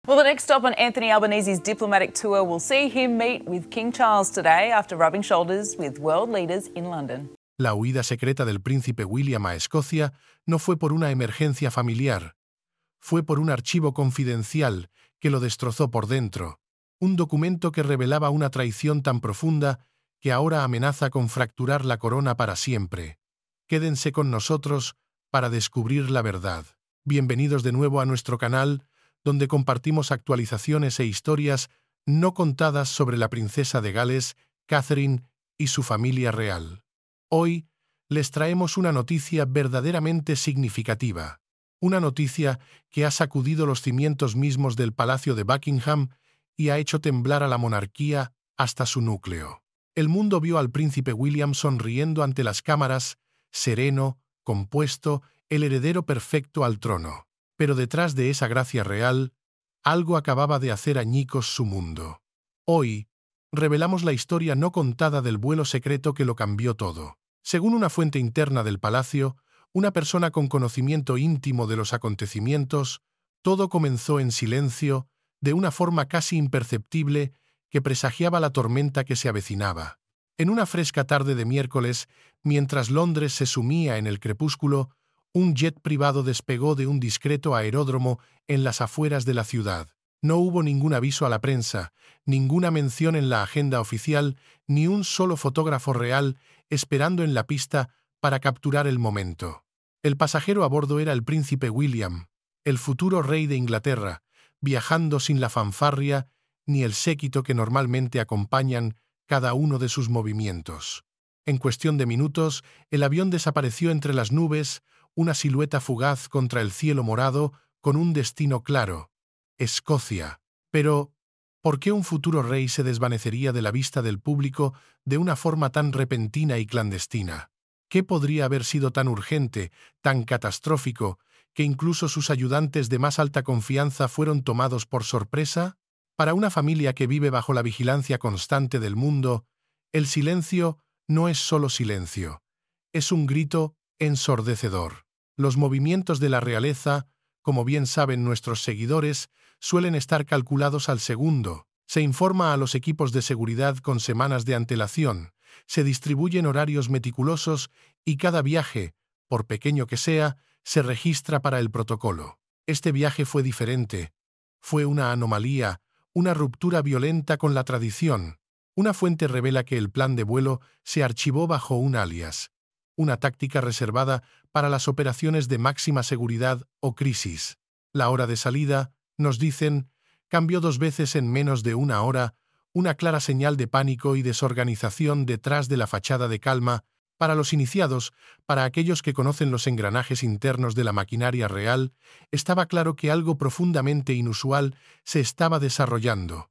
Well, the next stop on Anthony Albanese's diplomatic tour will see him meet with King Charles today after rubbing shoulders with world leaders in London. La huida secreta del príncipe William a Escocia no fue por una emergencia familiar, fue por un archivo confidencial que lo destrozó por dentro, un documento que revelaba una traición tan profunda que ahora amenaza con fracturar la corona para siempre. Quédense con nosotros para descubrir la verdad. Bienvenidos de nuevo a nuestro canal, donde compartimos actualizaciones e historias no contadas sobre la princesa de Gales, Catherine, y su familia real. Hoy les traemos una noticia verdaderamente significativa, una noticia que ha sacudido los cimientos mismos del Palacio de Buckingham y ha hecho temblar a la monarquía hasta su núcleo. El mundo vio al príncipe William sonriendo ante las cámaras, sereno, compuesto, el heredero perfecto al trono. Pero detrás de esa gracia real, algo acababa de hacer añicos su mundo. Hoy, revelamos la historia no contada del vuelo secreto que lo cambió todo. Según una fuente interna del palacio, una persona con conocimiento íntimo de los acontecimientos, todo comenzó en silencio, de una forma casi imperceptible que presagiaba la tormenta que se avecinaba. En una fresca tarde de miércoles, mientras Londres se sumía en el crepúsculo, un jet privado despegó de un discreto aeródromo en las afueras de la ciudad. No hubo ningún aviso a la prensa, ninguna mención en la agenda oficial, ni un solo fotógrafo real esperando en la pista para capturar el momento. El pasajero a bordo era el príncipe William, el futuro rey de Inglaterra, viajando sin la fanfarria ni el séquito que normalmente acompañan cada uno de sus movimientos. En cuestión de minutos, el avión desapareció entre las nubes, una silueta fugaz contra el cielo morado, con un destino claro: Escocia. Pero, ¿por qué un futuro rey se desvanecería de la vista del público de una forma tan repentina y clandestina? ¿Qué podría haber sido tan urgente, tan catastrófico, que incluso sus ayudantes de más alta confianza fueron tomados por sorpresa? Para una familia que vive bajo la vigilancia constante del mundo, el silencio no es solo silencio, es un grito ensordecedor. Los movimientos de la realeza, como bien saben nuestros seguidores, suelen estar calculados al segundo. Se informa a los equipos de seguridad con semanas de antelación, se distribuyen horarios meticulosos y cada viaje, por pequeño que sea, se registra para el protocolo. Este viaje fue diferente. Fue una anomalía, una ruptura violenta con la tradición. Una fuente revela que el plan de vuelo se archivó bajo un alias, una táctica reservada para las operaciones de máxima seguridad o crisis. La hora de salida, nos dicen, cambió 2 veces en menos de una hora, una clara señal de pánico y desorganización detrás de la fachada de calma. Para los iniciados, para aquellos que conocen los engranajes internos de la maquinaria real, estaba claro que algo profundamente inusual se estaba desarrollando.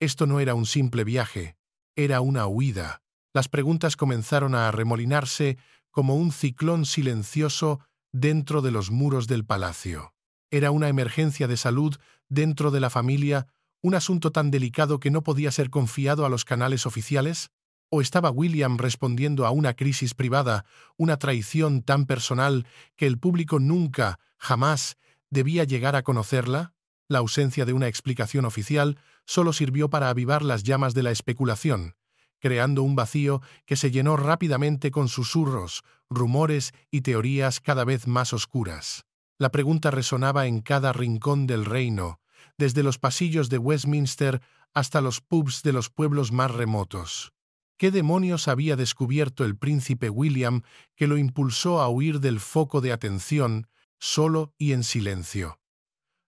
Esto no era un simple viaje, era una huida. Las preguntas comenzaron a arremolinarse como un ciclón silencioso dentro de los muros del palacio. ¿Era una emergencia de salud dentro de la familia, un asunto tan delicado que no podía ser confiado a los canales oficiales? ¿O estaba William respondiendo a una crisis privada, una traición tan personal que el público nunca, jamás, debía llegar a conocerla? La ausencia de una explicación oficial solo sirvió para avivar las llamas de la especulación, creando un vacío que se llenó rápidamente con susurros, rumores y teorías cada vez más oscuras. La pregunta resonaba en cada rincón del reino, desde los pasillos de Westminster hasta los pubs de los pueblos más remotos. ¿Qué demonios había descubierto el príncipe William que lo impulsó a huir del foco de atención, solo y en silencio?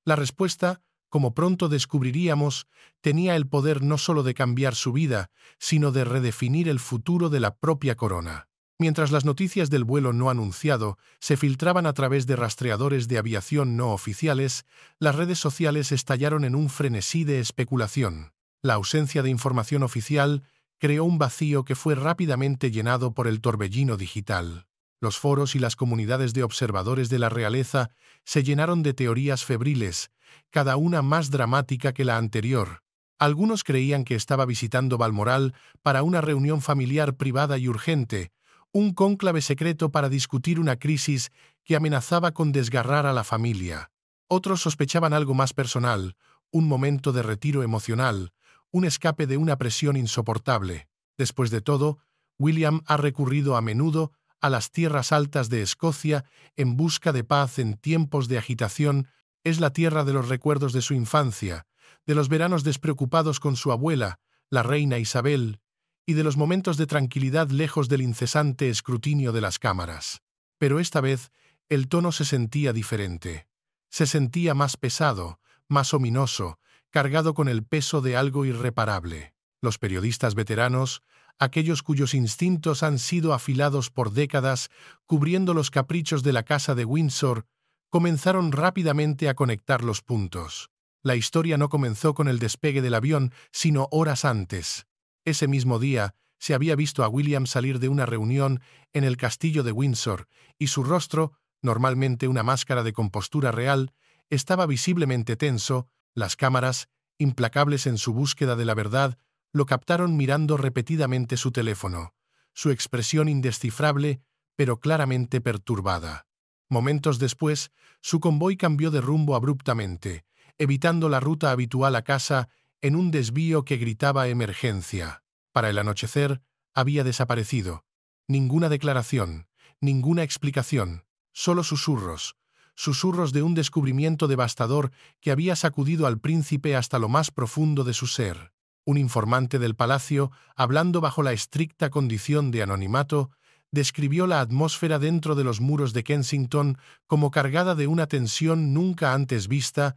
La respuesta, como pronto descubriríamos, tenía el poder no solo de cambiar su vida, sino de redefinir el futuro de la propia corona. Mientras las noticias del vuelo no anunciado se filtraban a través de rastreadores de aviación no oficiales, las redes sociales estallaron en un frenesí de especulación. La ausencia de información oficial creó un vacío que fue rápidamente llenado por el torbellino digital. Los foros y las comunidades de observadores de la realeza se llenaron de teorías febriles, cada una más dramática que la anterior. Algunos creían que estaba visitando Balmoral para una reunión familiar privada y urgente, un cónclave secreto para discutir una crisis que amenazaba con desgarrar a la familia. Otros sospechaban algo más personal, un momento de retiro emocional, un escape de una presión insoportable. Después de todo, William ha recurrido a menudo a las tierras altas de Escocia en busca de paz en tiempos de agitación. Es la tierra de los recuerdos de su infancia, de los veranos despreocupados con su abuela, la reina Isabel, y de los momentos de tranquilidad lejos del incesante escrutinio de las cámaras. Pero esta vez el tono se sentía diferente. Se sentía más pesado, más ominoso, cargado con el peso de algo irreparable. Los periodistas veteranos, aquellos cuyos instintos han sido afilados por décadas, cubriendo los caprichos de la casa de Windsor, comenzaron rápidamente a conectar los puntos. La historia no comenzó con el despegue del avión, sino horas antes. Ese mismo día, se había visto a William salir de una reunión en el castillo de Windsor, y su rostro, normalmente una máscara de compostura real, estaba visiblemente tenso. Las cámaras, implacables en su búsqueda de la verdad, lo captaron mirando repetidamente su teléfono, su expresión indescifrable, pero claramente perturbada. Momentos después, su convoy cambió de rumbo abruptamente, evitando la ruta habitual a casa en un desvío que gritaba emergencia. Para el anochecer, había desaparecido. Ninguna declaración, ninguna explicación, solo susurros de un descubrimiento devastador que había sacudido al príncipe hasta lo más profundo de su ser. Un informante del palacio, hablando bajo la estricta condición de anonimato, describió la atmósfera dentro de los muros de Kensington como cargada de una tensión nunca antes vista,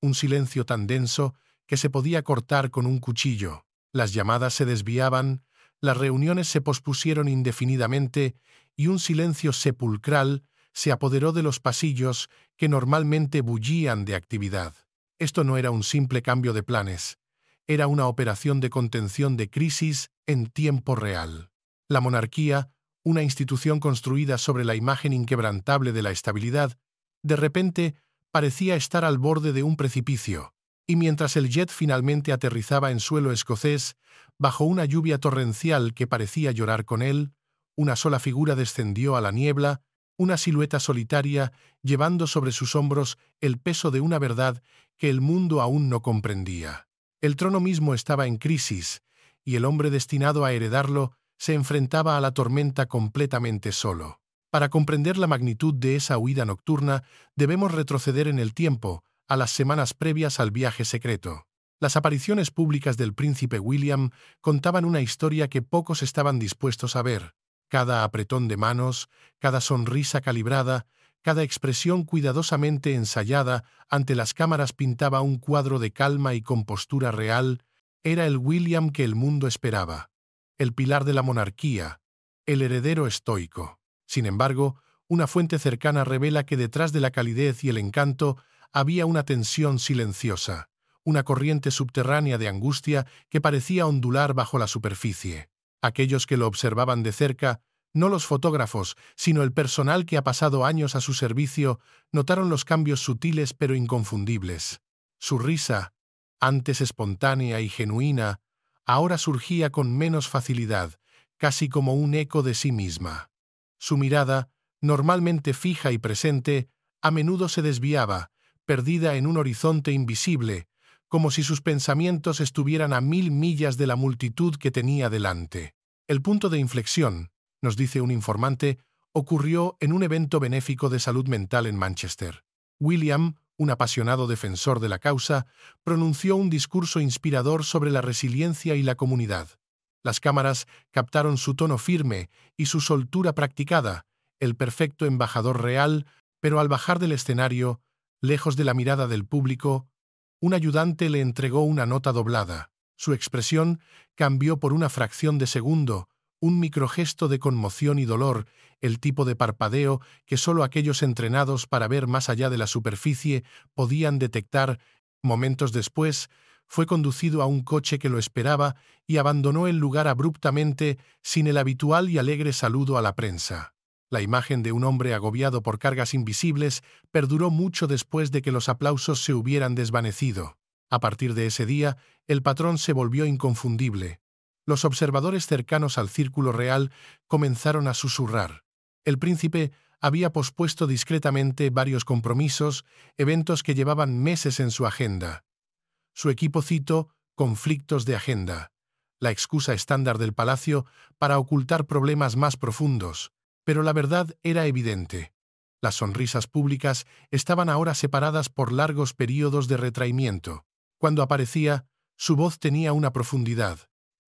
un silencio tan denso que se podía cortar con un cuchillo. Las llamadas se desviaban, las reuniones se pospusieron indefinidamente y un silencio sepulcral se apoderó de los pasillos que normalmente bullían de actividad. Esto no era un simple cambio de planes, era una operación de contención de crisis en tiempo real. La monarquía, una institución construida sobre la imagen inquebrantable de la estabilidad, de repente parecía estar al borde de un precipicio, y mientras el jet finalmente aterrizaba en suelo escocés, bajo una lluvia torrencial que parecía llorar con él, una sola figura descendió a la niebla, una silueta solitaria llevando sobre sus hombros el peso de una verdad que el mundo aún no comprendía. El trono mismo estaba en crisis, y el hombre destinado a heredarlo se enfrentaba a la tormenta completamente solo. Para comprender la magnitud de esa huida nocturna, debemos retroceder en el tiempo, a las semanas previas al viaje secreto. Las apariciones públicas del príncipe William contaban una historia que pocos estaban dispuestos a ver. Cada apretón de manos, cada sonrisa calibrada, cada expresión cuidadosamente ensayada ante las cámaras pintaba un cuadro de calma y compostura real. Era el William que el mundo esperaba, el pilar de la monarquía, el heredero estoico. Sin embargo, una fuente cercana revela que detrás de la calidez y el encanto había una tensión silenciosa, una corriente subterránea de angustia que parecía ondular bajo la superficie. Aquellos que lo observaban de cerca, no los fotógrafos, sino el personal que ha pasado años a su servicio, notaron los cambios sutiles pero inconfundibles. Su risa, antes espontánea y genuina, ahora surgía con menos facilidad, casi como un eco de sí misma. Su mirada, normalmente fija y presente, a menudo se desviaba, perdida en un horizonte invisible, como si sus pensamientos estuvieran a 1000 millas de la multitud que tenía delante. El punto de inflexión, nos dice un informante, ocurrió en un evento benéfico de salud mental en Manchester. William, un apasionado defensor de la causa, pronunció un discurso inspirador sobre la resiliencia y la comunidad. Las cámaras captaron su tono firme y su soltura practicada, el perfecto embajador real, pero al bajar del escenario, lejos de la mirada del público, un ayudante le entregó una nota doblada. Su expresión cambió por una fracción de segundo, un microgesto de conmoción y dolor, el tipo de parpadeo que solo aquellos entrenados para ver más allá de la superficie podían detectar. Momentos después, fue conducido a un coche que lo esperaba y abandonó el lugar abruptamente sin el habitual y alegre saludo a la prensa. La imagen de un hombre agobiado por cargas invisibles perduró mucho después de que los aplausos se hubieran desvanecido. A partir de ese día, el patrón se volvió inconfundible. Los observadores cercanos al círculo real comenzaron a susurrar. El príncipe había pospuesto discretamente varios compromisos, eventos que llevaban meses en su agenda. Su equipo citó conflictos de agenda, la excusa estándar del palacio para ocultar problemas más profundos, pero la verdad era evidente. Las sonrisas públicas estaban ahora separadas por largos períodos de retraimiento. Cuando aparecía, su voz tenía una profundidad,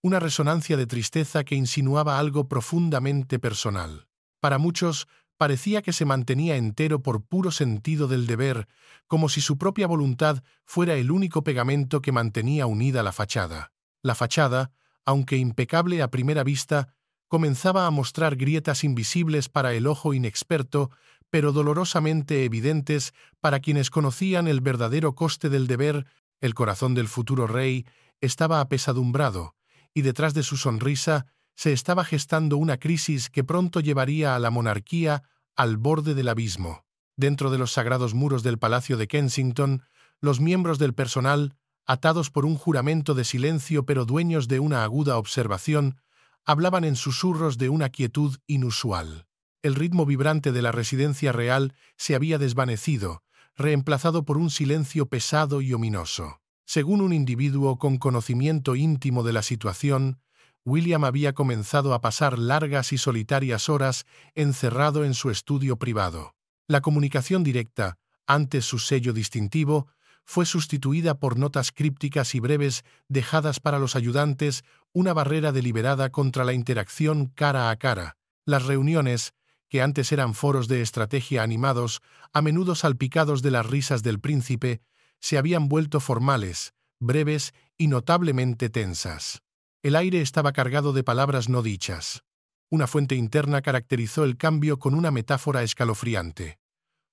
una resonancia de tristeza que insinuaba algo profundamente personal. Para muchos, parecía que se mantenía entero por puro sentido del deber, como si su propia voluntad fuera el único pegamento que mantenía unida la fachada. La fachada, aunque impecable a primera vista, comenzaba a mostrar grietas invisibles para el ojo inexperto, pero dolorosamente evidentes para quienes conocían el verdadero coste del deber. El corazón del futuro rey estaba apesadumbrado, y detrás de su sonrisa se estaba gestando una crisis que pronto llevaría a la monarquía al borde del abismo. Dentro de los sagrados muros del Palacio de Kensington, los miembros del personal, atados por un juramento de silencio pero dueños de una aguda observación, hablaban en susurros de una quietud inusual. El ritmo vibrante de la residencia real se había desvanecido, reemplazado por un silencio pesado y ominoso. Según un individuo con conocimiento íntimo de la situación, William había comenzado a pasar largas y solitarias horas encerrado en su estudio privado. La comunicación directa, antes su sello distintivo, fue sustituida por notas crípticas y breves dejadas para los ayudantes, una barrera deliberada contra la interacción cara a cara. Las reuniones, que antes eran foros de estrategia animados, a menudo salpicados de las risas del príncipe, se habían vuelto formales, breves y notablemente tensas. El aire estaba cargado de palabras no dichas. Una fuente interna caracterizó el cambio con una metáfora escalofriante.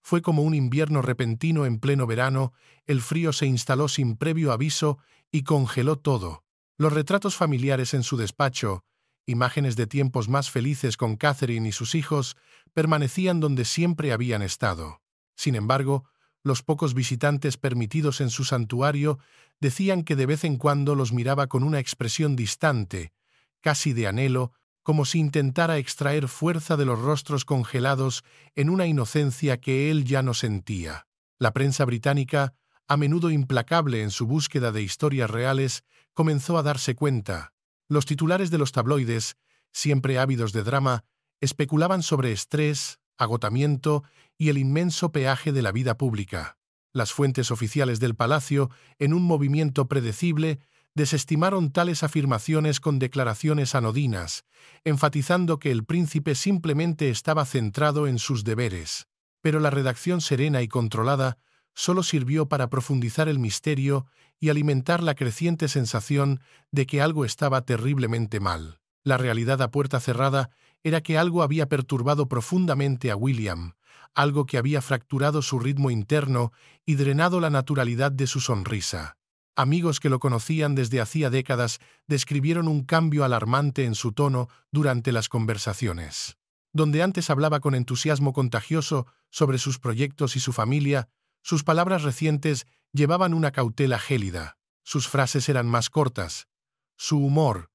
Fue como un invierno repentino en pleno verano, el frío se instaló sin previo aviso y congeló todo. Los retratos familiares en su despacho, imágenes de tiempos más felices con Catherine y sus hijos, permanecían donde siempre habían estado. Sin embargo, los pocos visitantes permitidos en su santuario decían que de vez en cuando los miraba con una expresión distante, casi de anhelo, como si intentara extraer fuerza de los rostros congelados en una inocencia que él ya no sentía. La prensa británica, a menudo implacable en su búsqueda de historias reales, comenzó a darse cuenta. Los titulares de los tabloides, siempre ávidos de drama, especulaban sobre estrés, agotamiento y el inmenso peaje de la vida pública. Las fuentes oficiales del palacio, en un movimiento predecible, desestimaron tales afirmaciones con declaraciones anodinas, enfatizando que el príncipe simplemente estaba centrado en sus deberes. Pero la redacción serena y controlada solo sirvió para profundizar el misterio y alimentar la creciente sensación de que algo estaba terriblemente mal. La realidad a puerta cerrada era que algo había perturbado profundamente a William, algo que había fracturado su ritmo interno y drenado la naturalidad de su sonrisa. Amigos que lo conocían desde hacía décadas describieron un cambio alarmante en su tono durante las conversaciones. Donde antes hablaba con entusiasmo contagioso sobre sus proyectos y su familia, sus palabras recientes llevaban una cautela gélida. Sus frases eran más cortas. Su humor,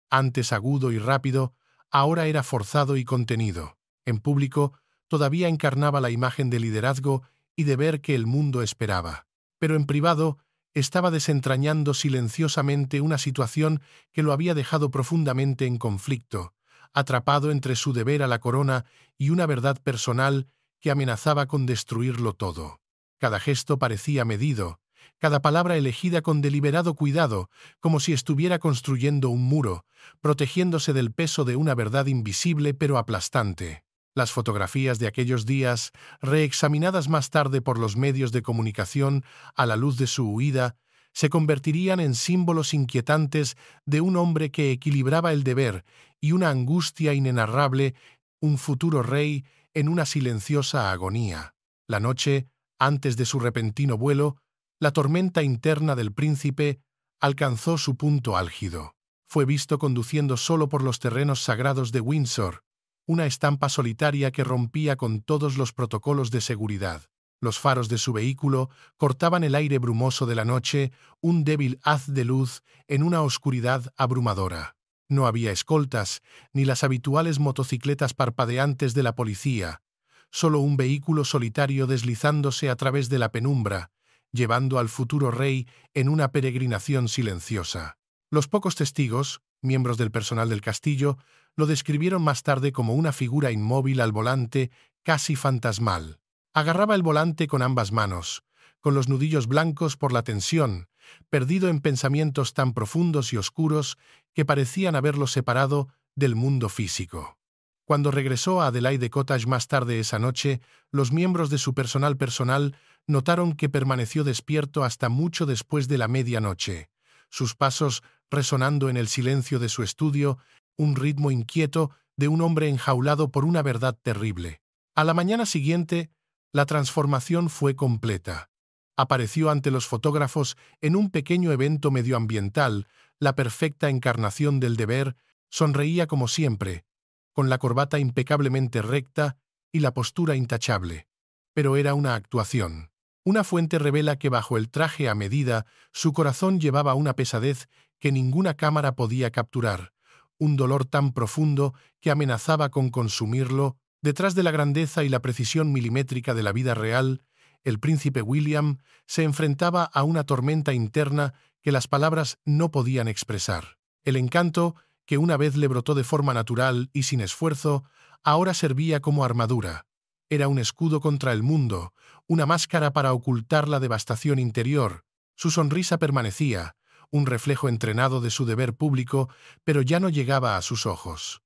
antes agudo y rápido, ahora era forzado y contenido. En público, todavía encarnaba la imagen de liderazgo y deber que el mundo esperaba. Pero en privado, estaba desentrañando silenciosamente una situación que lo había dejado profundamente en conflicto, atrapado entre su deber a la corona y una verdad personal que amenazaba con destruirlo todo. Cada gesto parecía medido, cada palabra elegida con deliberado cuidado, como si estuviera construyendo un muro, protegiéndose del peso de una verdad invisible pero aplastante. Las fotografías de aquellos días, reexaminadas más tarde por los medios de comunicación a la luz de su huida, se convertirían en símbolos inquietantes de un hombre que equilibraba el deber y una angustia inenarrable, un futuro rey en una silenciosa agonía. La noche, antes de su repentino vuelo, la tormenta interna del príncipe alcanzó su punto álgido. Fue visto conduciendo solo por los terrenos sagrados de Windsor, una estampa solitaria que rompía con todos los protocolos de seguridad. Los faros de su vehículo cortaban el aire brumoso de la noche, un débil haz de luz en una oscuridad abrumadora. No había escoltas, ni las habituales motocicletas parpadeantes de la policía, solo un vehículo solitario deslizándose a través de la penumbra, llevando al futuro rey en una peregrinación silenciosa. Los pocos testigos, miembros del personal del castillo, lo describieron más tarde como una figura inmóvil al volante, casi fantasmal. Agarraba el volante con ambas manos, con los nudillos blancos por la tensión, perdido en pensamientos tan profundos y oscuros que parecían haberlo separado del mundo físico. Cuando regresó a Adelaide Cottage más tarde esa noche, los miembros de su personal notaron que permaneció despierto hasta mucho después de la medianoche, sus pasos resonando en el silencio de su estudio, un ritmo inquieto de un hombre enjaulado por una verdad terrible. A la mañana siguiente, la transformación fue completa. Apareció ante los fotógrafos en un pequeño evento medioambiental, la perfecta encarnación del deber, sonreía como siempre, con la corbata impecablemente recta y la postura intachable. Pero era una actuación. Una fuente revela que bajo el traje a medida, su corazón llevaba una pesadez que ninguna cámara podía capturar, un dolor tan profundo que amenazaba con consumirlo. Detrás de la grandeza y la precisión milimétrica de la vida real, el príncipe William se enfrentaba a una tormenta interna que las palabras no podían expresar. El encanto, que una vez le brotó de forma natural y sin esfuerzo, ahora servía como armadura. Era un escudo contra el mundo, una máscara para ocultar la devastación interior. Su sonrisa permanecía, un reflejo entrenado de su deber público, pero ya no llegaba a sus ojos.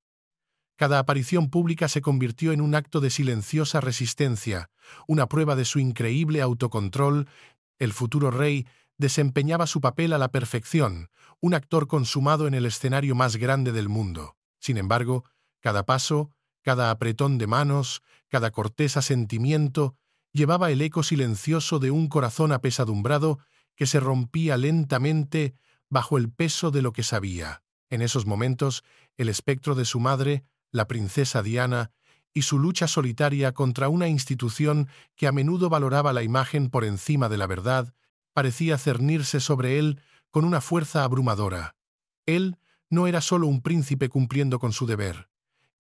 Cada aparición pública se convirtió en un acto de silenciosa resistencia, una prueba de su increíble autocontrol. El futuro rey desempeñaba su papel a la perfección, un actor consumado en el escenario más grande del mundo. Sin embargo, cada paso, cada apretón de manos, cada cortés asentimiento, llevaba el eco silencioso de un corazón apesadumbrado que se rompía lentamente bajo el peso de lo que sabía. En esos momentos, el espectro de su madre, la princesa Diana, y su lucha solitaria contra una institución que a menudo valoraba la imagen por encima de la verdad, parecía cernirse sobre él con una fuerza abrumadora. Él no era solo un príncipe cumpliendo con su deber.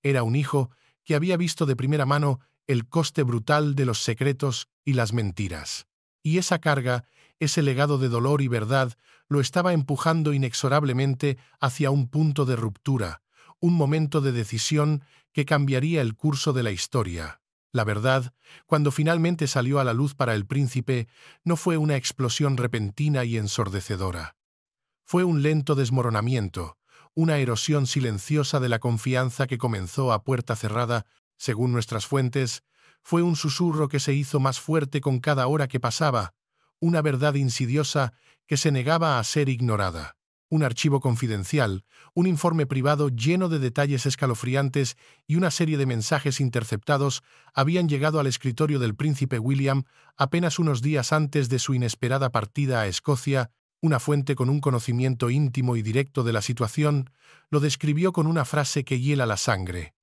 Era un hijo que había visto de primera mano el coste brutal de los secretos y las mentiras. Y esa carga, ese legado de dolor y verdad, lo estaba empujando inexorablemente hacia un punto de ruptura, un momento de decisión que cambiaría el curso de la historia. La verdad, cuando finalmente salió a la luz para el príncipe, no fue una explosión repentina y ensordecedora. Fue un lento desmoronamiento, una erosión silenciosa de la confianza que comenzó a puerta cerrada. Según nuestras fuentes, fue un susurro que se hizo más fuerte con cada hora que pasaba, una verdad insidiosa que se negaba a ser ignorada. Un archivo confidencial, un informe privado lleno de detalles escalofriantes y una serie de mensajes interceptados habían llegado al escritorio del príncipe William apenas unos días antes de su inesperada partida a Escocia. Una fuente con un conocimiento íntimo y directo de la situación lo describió con una frase que hiela la sangre.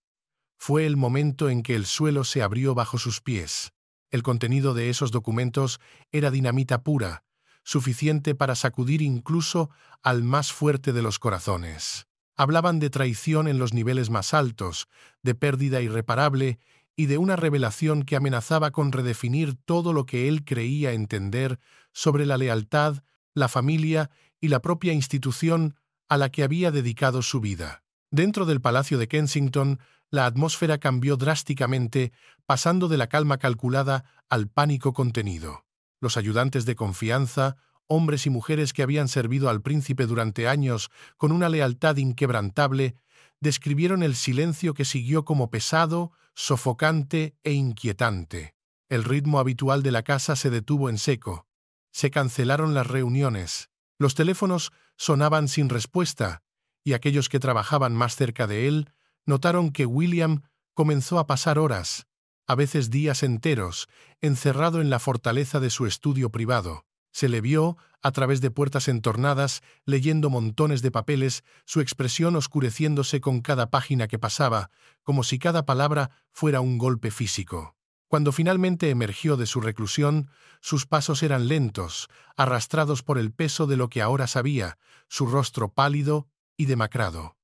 Fue el momento en que el suelo se abrió bajo sus pies. El contenido de esos documentos era dinamita pura, suficiente para sacudir incluso al más fuerte de los corazones. Hablaban de traición en los niveles más altos, de pérdida irreparable y de una revelación que amenazaba con redefinir todo lo que él creía entender sobre la lealtad, la familia y la propia institución a la que había dedicado su vida. Dentro del Palacio de Kensington, la atmósfera cambió drásticamente, pasando de la calma calculada al pánico contenido. Los ayudantes de confianza, hombres y mujeres que habían servido al príncipe durante años con una lealtad inquebrantable, describieron el silencio que siguió como pesado, sofocante e inquietante. El ritmo habitual de la casa se detuvo en seco. Se cancelaron las reuniones. Los teléfonos sonaban sin respuesta, y aquellos que trabajaban más cerca de él notaron que William comenzó a pasar horas, a veces días enteros, encerrado en la fortaleza de su estudio privado. Se le vio, a través de puertas entornadas, leyendo montones de papeles, su expresión oscureciéndose con cada página que pasaba, como si cada palabra fuera un golpe físico. Cuando finalmente emergió de su reclusión, sus pasos eran lentos, arrastrados por el peso de lo que ahora sabía, su rostro pálido y demacrado.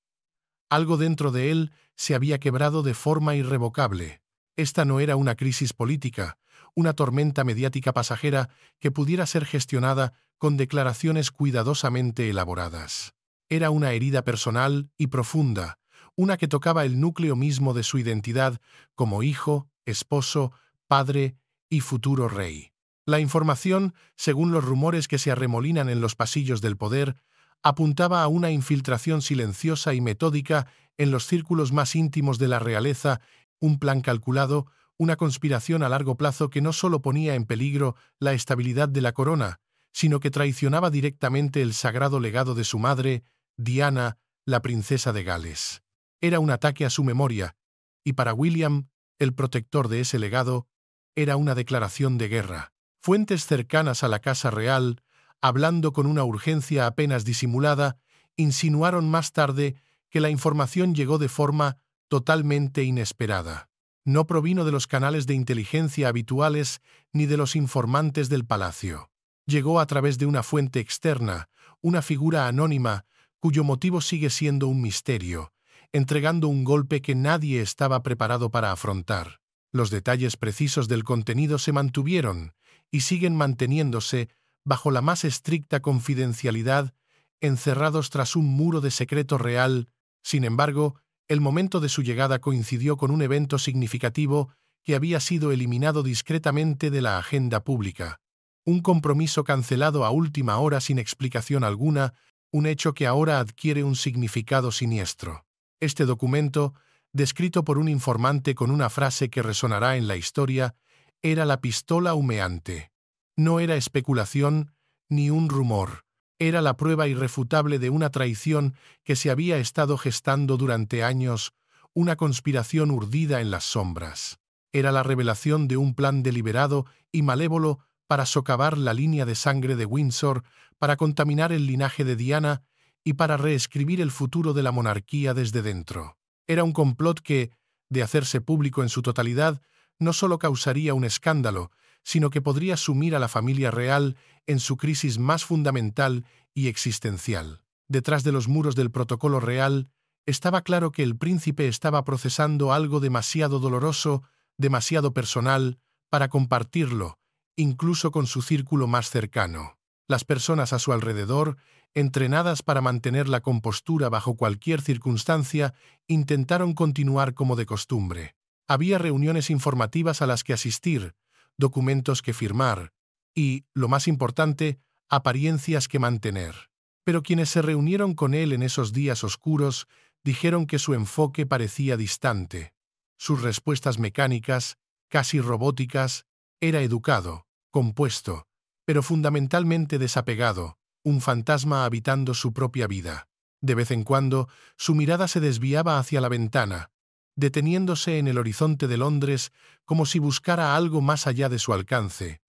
Algo dentro de él se había quebrado de forma irrevocable. Esta no era una crisis política, una tormenta mediática pasajera que pudiera ser gestionada con declaraciones cuidadosamente elaboradas. Era una herida personal y profunda, una que tocaba el núcleo mismo de su identidad como hijo, esposo, padre y futuro rey. La información, según los rumores que se arremolinan en los pasillos del poder, apuntaba a una infiltración silenciosa y metódica en los círculos más íntimos de la realeza, un plan calculado, una conspiración a largo plazo que no solo ponía en peligro la estabilidad de la corona, sino que traicionaba directamente el sagrado legado de su madre, Diana, la princesa de Gales. Era un ataque a su memoria, y para William, el protector de ese legado, era una declaración de guerra. Fuentes cercanas a la Casa Real, hablando con una urgencia apenas disimulada, insinuaron más tarde que la información llegó de forma totalmente inesperada. No provino de los canales de inteligencia habituales ni de los informantes del palacio. Llegó a través de una fuente externa, una figura anónima, cuyo motivo sigue siendo un misterio, entregando un golpe que nadie estaba preparado para afrontar. Los detalles precisos del contenido se mantuvieron y siguen manteniéndose bajo la más estricta confidencialidad, encerrados tras un muro de secreto real. Sin embargo, el momento de su llegada coincidió con un evento significativo que había sido eliminado discretamente de la agenda pública. Un compromiso cancelado a última hora sin explicación alguna, un hecho que ahora adquiere un significado siniestro. Este documento, descrito por un informante con una frase que resonará en la historia, era la pistola humeante. No era especulación ni un rumor. Era la prueba irrefutable de una traición que se había estado gestando durante años, una conspiración urdida en las sombras. Era la revelación de un plan deliberado y malévolo para socavar la línea de sangre de Windsor, para contaminar el linaje de Diana y para reescribir el futuro de la monarquía desde dentro. Era un complot que, de hacerse público en su totalidad, no solo causaría un escándalo, sino que podría sumir a la familia real en su crisis más fundamental y existencial. Detrás de los muros del protocolo real, estaba claro que el príncipe estaba procesando algo demasiado doloroso, demasiado personal, para compartirlo, incluso con su círculo más cercano. Las personas a su alrededor, entrenadas para mantener la compostura bajo cualquier circunstancia, intentaron continuar como de costumbre. Había reuniones informativas a las que asistir, documentos que firmar y, lo más importante, apariencias que mantener. Pero quienes se reunieron con él en esos días oscuros dijeron que su enfoque parecía distante. Sus respuestas mecánicas, casi robóticas, era educado, compuesto, pero fundamentalmente desapegado, un fantasma habitando su propia vida. De vez en cuando, su mirada se desviaba hacia la ventana, deteniéndose en el horizonte de Londres como si buscara algo más allá de su alcance,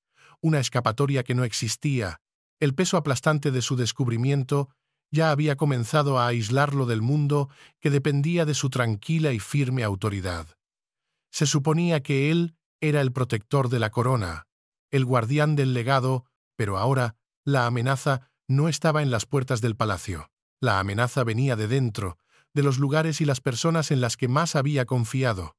una escapatoria que no existía. El peso aplastante de su descubrimiento ya había comenzado a aislarlo del mundo que dependía de su tranquila y firme autoridad. Se suponía que él era el protector de la corona, el guardián del legado, pero ahora la amenaza no estaba en las puertas del palacio. La amenaza venía de dentro, de los lugares y las personas en las que más había confiado.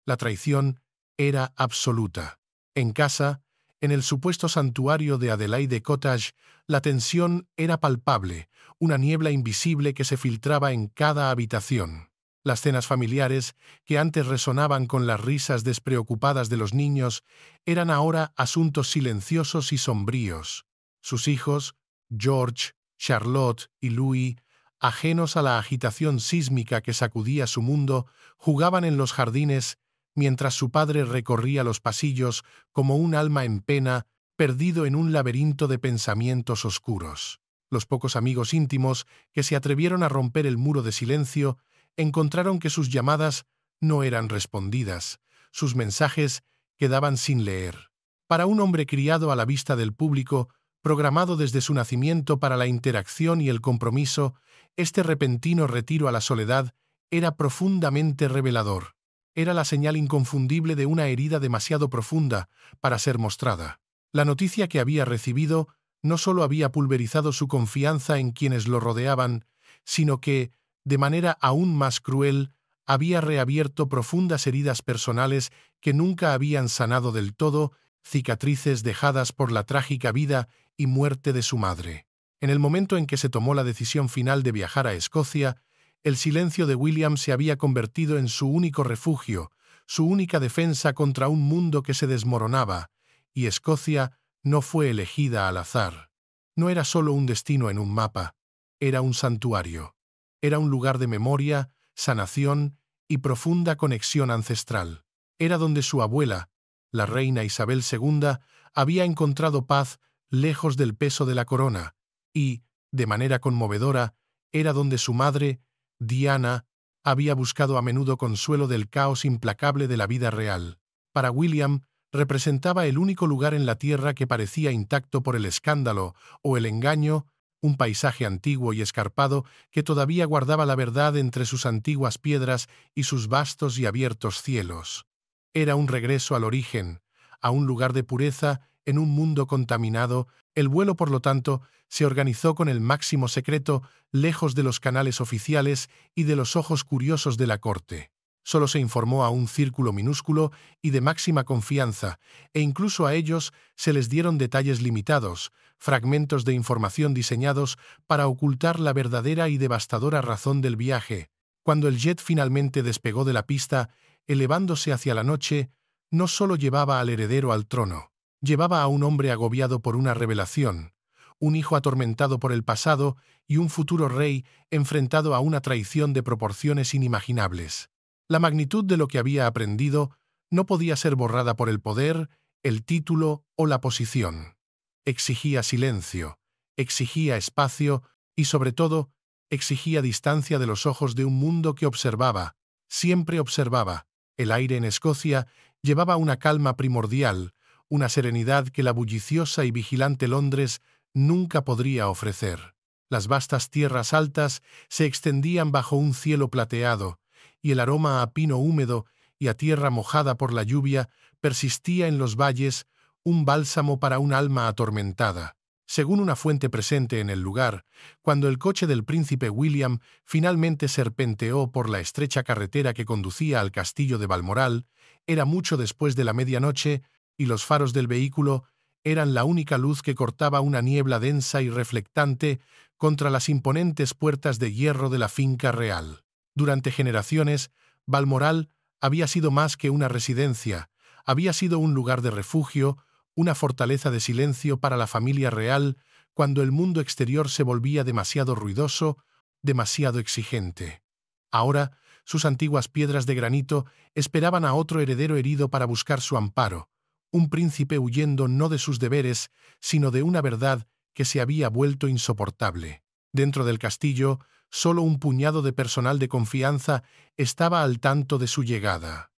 La traición era absoluta. En casa, en el supuesto santuario de Adelaide Cottage, la tensión era palpable, una niebla invisible que se filtraba en cada habitación. Las cenas familiares, que antes resonaban con las risas despreocupadas de los niños, eran ahora asuntos silenciosos y sombríos. Sus hijos, George, Charlotte y Louis, ajenos a la agitación sísmica que sacudía su mundo, jugaban en los jardines, mientras su padre recorría los pasillos como un alma en pena, perdido en un laberinto de pensamientos oscuros. Los pocos amigos íntimos que se atrevieron a romper el muro de silencio encontraron que sus llamadas no eran respondidas, sus mensajes quedaban sin leer. Para un hombre criado a la vista del público, programado desde su nacimiento para la interacción y el compromiso, este repentino retiro a la soledad era profundamente revelador. Era la señal inconfundible de una herida demasiado profunda para ser mostrada. La noticia que había recibido no solo había pulverizado su confianza en quienes lo rodeaban, sino que, de manera aún más cruel, había reabierto profundas heridas personales que nunca habían sanado del todo, cicatrices dejadas por la trágica vida y muerte de su madre. En el momento en que se tomó la decisión final de viajar a Escocia, el silencio de William se había convertido en su único refugio, su única defensa contra un mundo que se desmoronaba, y Escocia no fue elegida al azar. No era solo un destino en un mapa, era un santuario. Era un lugar de memoria, sanación y profunda conexión ancestral. Era donde su abuela, la reina Isabel II, había encontrado paz lejos del peso de la corona, y, de manera conmovedora, era donde su madre, Diana, había buscado a menudo consuelo del caos implacable de la vida real. Para William, representaba el único lugar en la tierra que parecía intacto por el escándalo o el engaño, un paisaje antiguo y escarpado que todavía guardaba la verdad entre sus antiguas piedras y sus vastos y abiertos cielos. Era un regreso al origen, a un lugar de pureza en un mundo contaminado. El vuelo, por lo tanto, se organizó con el máximo secreto, lejos de los canales oficiales y de los ojos curiosos de la corte. Solo se informó a un círculo minúsculo y de máxima confianza, e incluso a ellos se les dieron detalles limitados, fragmentos de información diseñados para ocultar la verdadera y devastadora razón del viaje. Cuando el jet finalmente despegó de la pista, elevándose hacia la noche, no solo llevaba al heredero al trono, llevaba a un hombre agobiado por una revelación, un hijo atormentado por el pasado y un futuro rey enfrentado a una traición de proporciones inimaginables. La magnitud de lo que había aprendido no podía ser borrada por el poder, el título o la posición. Exigía silencio, exigía espacio y, sobre todo, exigía distancia de los ojos de un mundo que observaba, siempre observaba. El aire en Escocia llevaba una calma primordial, una serenidad que la bulliciosa y vigilante Londres nunca podría ofrecer. Las vastas tierras altas se extendían bajo un cielo plateado, y el aroma a pino húmedo y a tierra mojada por la lluvia persistía en los valles, un bálsamo para un alma atormentada. Según una fuente presente en el lugar, cuando el coche del príncipe William finalmente serpenteó por la estrecha carretera que conducía al castillo de Balmoral, era mucho después de la medianoche y los faros del vehículo eran la única luz que cortaba una niebla densa y reflectante contra las imponentes puertas de hierro de la finca real. Durante generaciones, Balmoral había sido más que una residencia, había sido un lugar de refugio, una fortaleza de silencio para la familia real cuando el mundo exterior se volvía demasiado ruidoso, demasiado exigente. Ahora, sus antiguas piedras de granito esperaban a otro heredero herido para buscar su amparo, un príncipe huyendo no de sus deberes, sino de una verdad que se había vuelto insoportable. Dentro del castillo, solo un puñado de personal de confianza estaba al tanto de su llegada.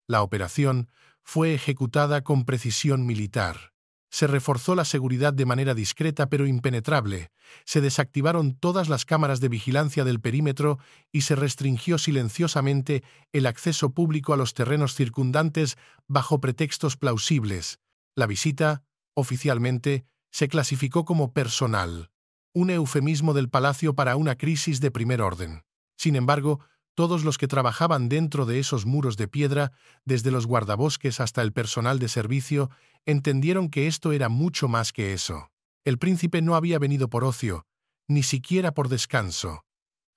La operación fue ejecutada con precisión militar. Se reforzó la seguridad de manera discreta pero impenetrable, se desactivaron todas las cámaras de vigilancia del perímetro y se restringió silenciosamente el acceso público a los terrenos circundantes bajo pretextos plausibles. La visita, oficialmente, se clasificó como personal, un eufemismo del palacio para una crisis de primer orden. Sin embargo, todos los que trabajaban dentro de esos muros de piedra, desde los guardabosques hasta el personal de servicio, entendieron que esto era mucho más que eso. El príncipe no había venido por ocio, ni siquiera por descanso.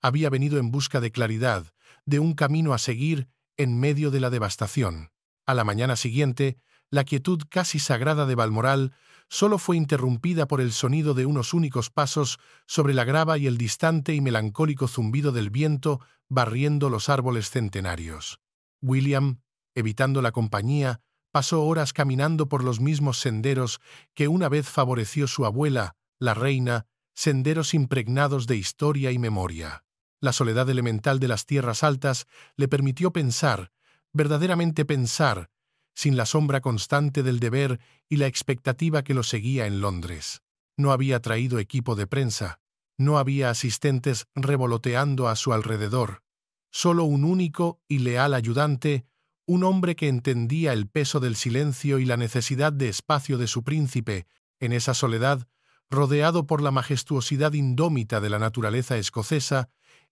Había venido en busca de claridad, de un camino a seguir en medio de la devastación. A la mañana siguiente, la quietud casi sagrada de Balmoral solo fue interrumpida por el sonido de unos únicos pasos sobre la grava y el distante y melancólico zumbido del viento barriendo los árboles centenarios. William, evitando la compañía, pasó horas caminando por los mismos senderos que una vez favoreció su abuela, la reina, senderos impregnados de historia y memoria. La soledad elemental de las tierras altas le permitió pensar, verdaderamente pensar, sin la sombra constante del deber y la expectativa que lo seguía en Londres. No había traído equipo de prensa, no había asistentes revoloteando a su alrededor, solo un único y leal ayudante, un hombre que entendía el peso del silencio y la necesidad de espacio de su príncipe. En esa soledad, rodeado por la majestuosidad indómita de la naturaleza escocesa,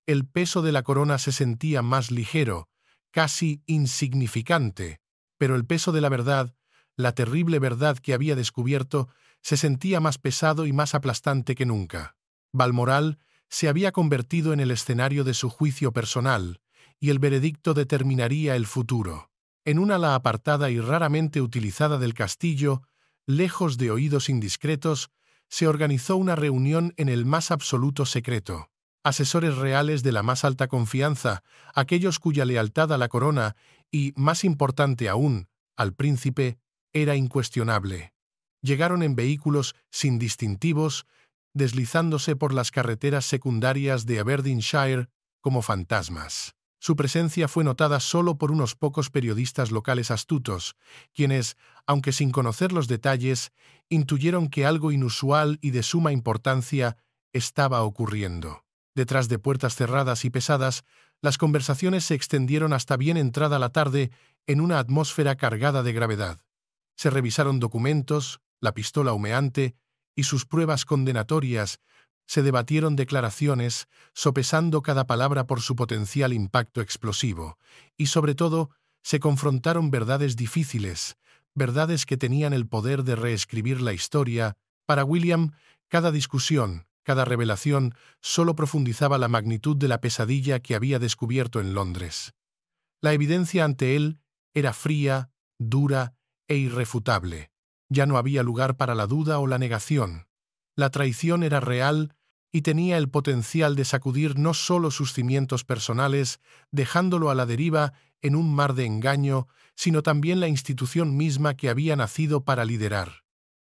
el peso de la corona se sentía más ligero, casi insignificante, Pero el peso de la verdad, la terrible verdad que había descubierto, se sentía más pesado y más aplastante que nunca. Balmoral se había convertido en el escenario de su juicio personal, y el veredicto determinaría el futuro. En una ala apartada y raramente utilizada del castillo, lejos de oídos indiscretos, se organizó una reunión en el más absoluto secreto. Asesores reales de la más alta confianza, aquellos cuya lealtad a la corona y, más importante aún, al príncipe, era incuestionable. Llegaron en vehículos sin distintivos, deslizándose por las carreteras secundarias de Aberdeenshire como fantasmas. Su presencia fue notada solo por unos pocos periodistas locales astutos, quienes, aunque sin conocer los detalles, intuyeron que algo inusual y de suma importancia estaba ocurriendo. Detrás de puertas cerradas y pesadas, las conversaciones se extendieron hasta bien entrada la tarde en una atmósfera cargada de gravedad. Se revisaron documentos, la pistola humeante y sus pruebas condenatorias, se debatieron declaraciones, sopesando cada palabra por su potencial impacto explosivo, y sobre todo, se confrontaron verdades difíciles, verdades que tenían el poder de reescribir la historia. Para William, cada discusión, cada revelación, solo profundizaba la magnitud de la pesadilla que había descubierto en Londres. La evidencia ante él era fría, dura e irrefutable. Ya no había lugar para la duda o la negación. La traición era real y tenía el potencial de sacudir no solo sus cimientos personales, dejándolo a la deriva en un mar de engaño, sino también la institución misma que había nacido para liderar.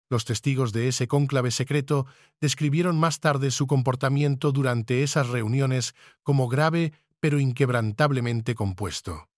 Los testigos de ese cónclave secreto describieron más tarde su comportamiento durante esas reuniones como grave pero inquebrantablemente compuesto.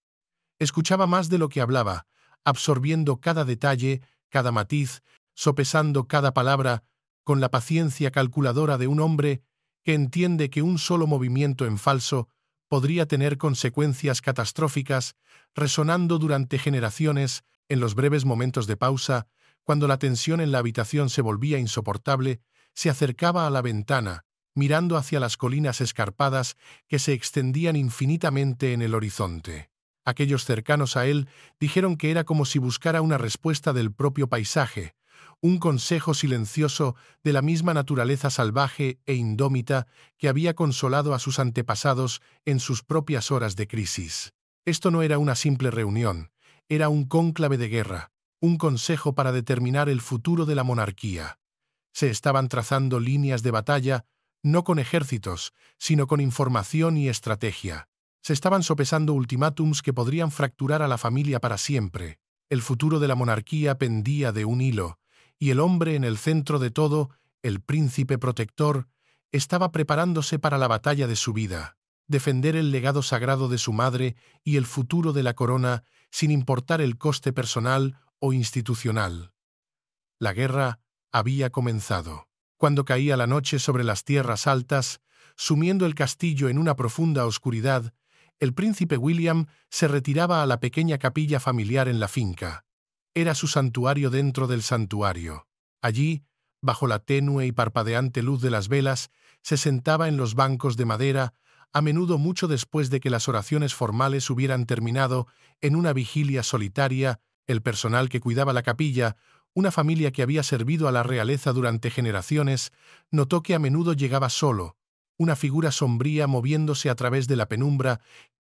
Escuchaba más de lo que hablaba, absorbiendo cada detalle, cada matiz, sopesando cada palabra, con la paciencia calculadora de un hombre que entiende que un solo movimiento en falso podría tener consecuencias catastróficas, resonando durante generaciones. En los breves momentos de pausa, cuando la tensión en la habitación se volvía insoportable, se acercaba a la ventana, mirando hacia las colinas escarpadas que se extendían infinitamente en el horizonte. Aquellos cercanos a él dijeron que era como si buscara una respuesta del propio paisaje, un consejo silencioso de la misma naturaleza salvaje e indómita que había consolado a sus antepasados en sus propias horas de crisis. Esto no era una simple reunión, era un cónclave de guerra, un consejo para determinar el futuro de la monarquía. Se estaban trazando líneas de batalla, no con ejércitos, sino con información y estrategia. Se estaban sopesando ultimátums que podrían fracturar a la familia para siempre. El futuro de la monarquía pendía de un hilo, y el hombre en el centro de todo, el príncipe protector, estaba preparándose para la batalla de su vida, defender el legado sagrado de su madre y el futuro de la corona sin importar el coste personal o institucional. La guerra había comenzado. Cuando caía la noche sobre las tierras altas, sumiendo el castillo en una profunda oscuridad, el príncipe William se retiraba a la pequeña capilla familiar en la finca. Era su santuario dentro del santuario. Allí, bajo la tenue y parpadeante luz de las velas, se sentaba en los bancos de madera, a menudo mucho después de que las oraciones formales hubieran terminado, en una vigilia solitaria. El personal que cuidaba la capilla, una familia que había servido a la realeza durante generaciones, notó que a menudo llegaba solo, una figura sombría moviéndose a través de la penumbra,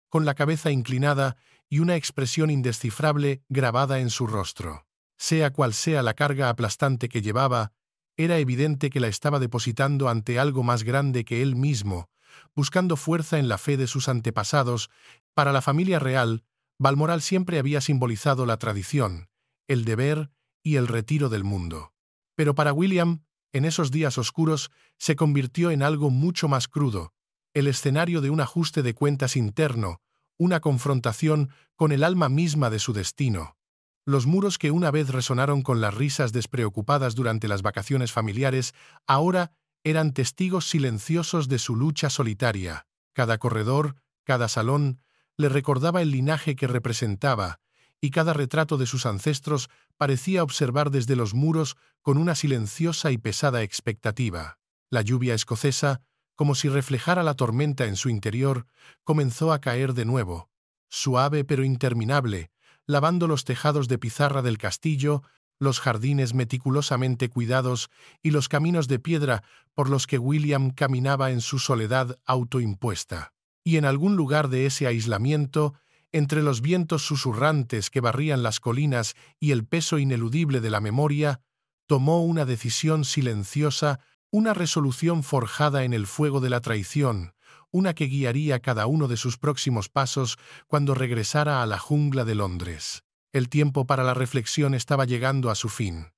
con la cabeza inclinada y una expresión indescifrable grabada en su rostro. Sea cual sea la carga aplastante que llevaba, era evidente que la estaba depositando ante algo más grande que él mismo, buscando fuerza en la fe de sus antepasados. Para la familia real, Balmoral siempre había simbolizado la tradición, el deber y el retiro del mundo. Pero para William, en esos días oscuros, se convirtió en algo mucho más crudo, el escenario de un ajuste de cuentas interno, una confrontación con el alma misma de su destino. Los muros que una vez resonaron con las risas despreocupadas durante las vacaciones familiares, ahora eran testigos silenciosos de su lucha solitaria. Cada corredor, cada salón, le recordaba el linaje que representaba, y cada retrato de sus ancestros parecía observar desde los muros con una silenciosa y pesada expectativa. La lluvia escocesa, como si reflejara la tormenta en su interior, comenzó a caer de nuevo, suave pero interminable, lavando los tejados de pizarra del castillo, los jardines meticulosamente cuidados y los caminos de piedra por los que William caminaba en su soledad autoimpuesta. Y en algún lugar de ese aislamiento, entre los vientos susurrantes que barrían las colinas y el peso ineludible de la memoria, tomó una decisión silenciosa, una resolución forjada en el fuego de la traición, una que guiaría cada uno de sus próximos pasos cuando regresara a la jungla de Londres. El tiempo para la reflexión estaba llegando a su fin.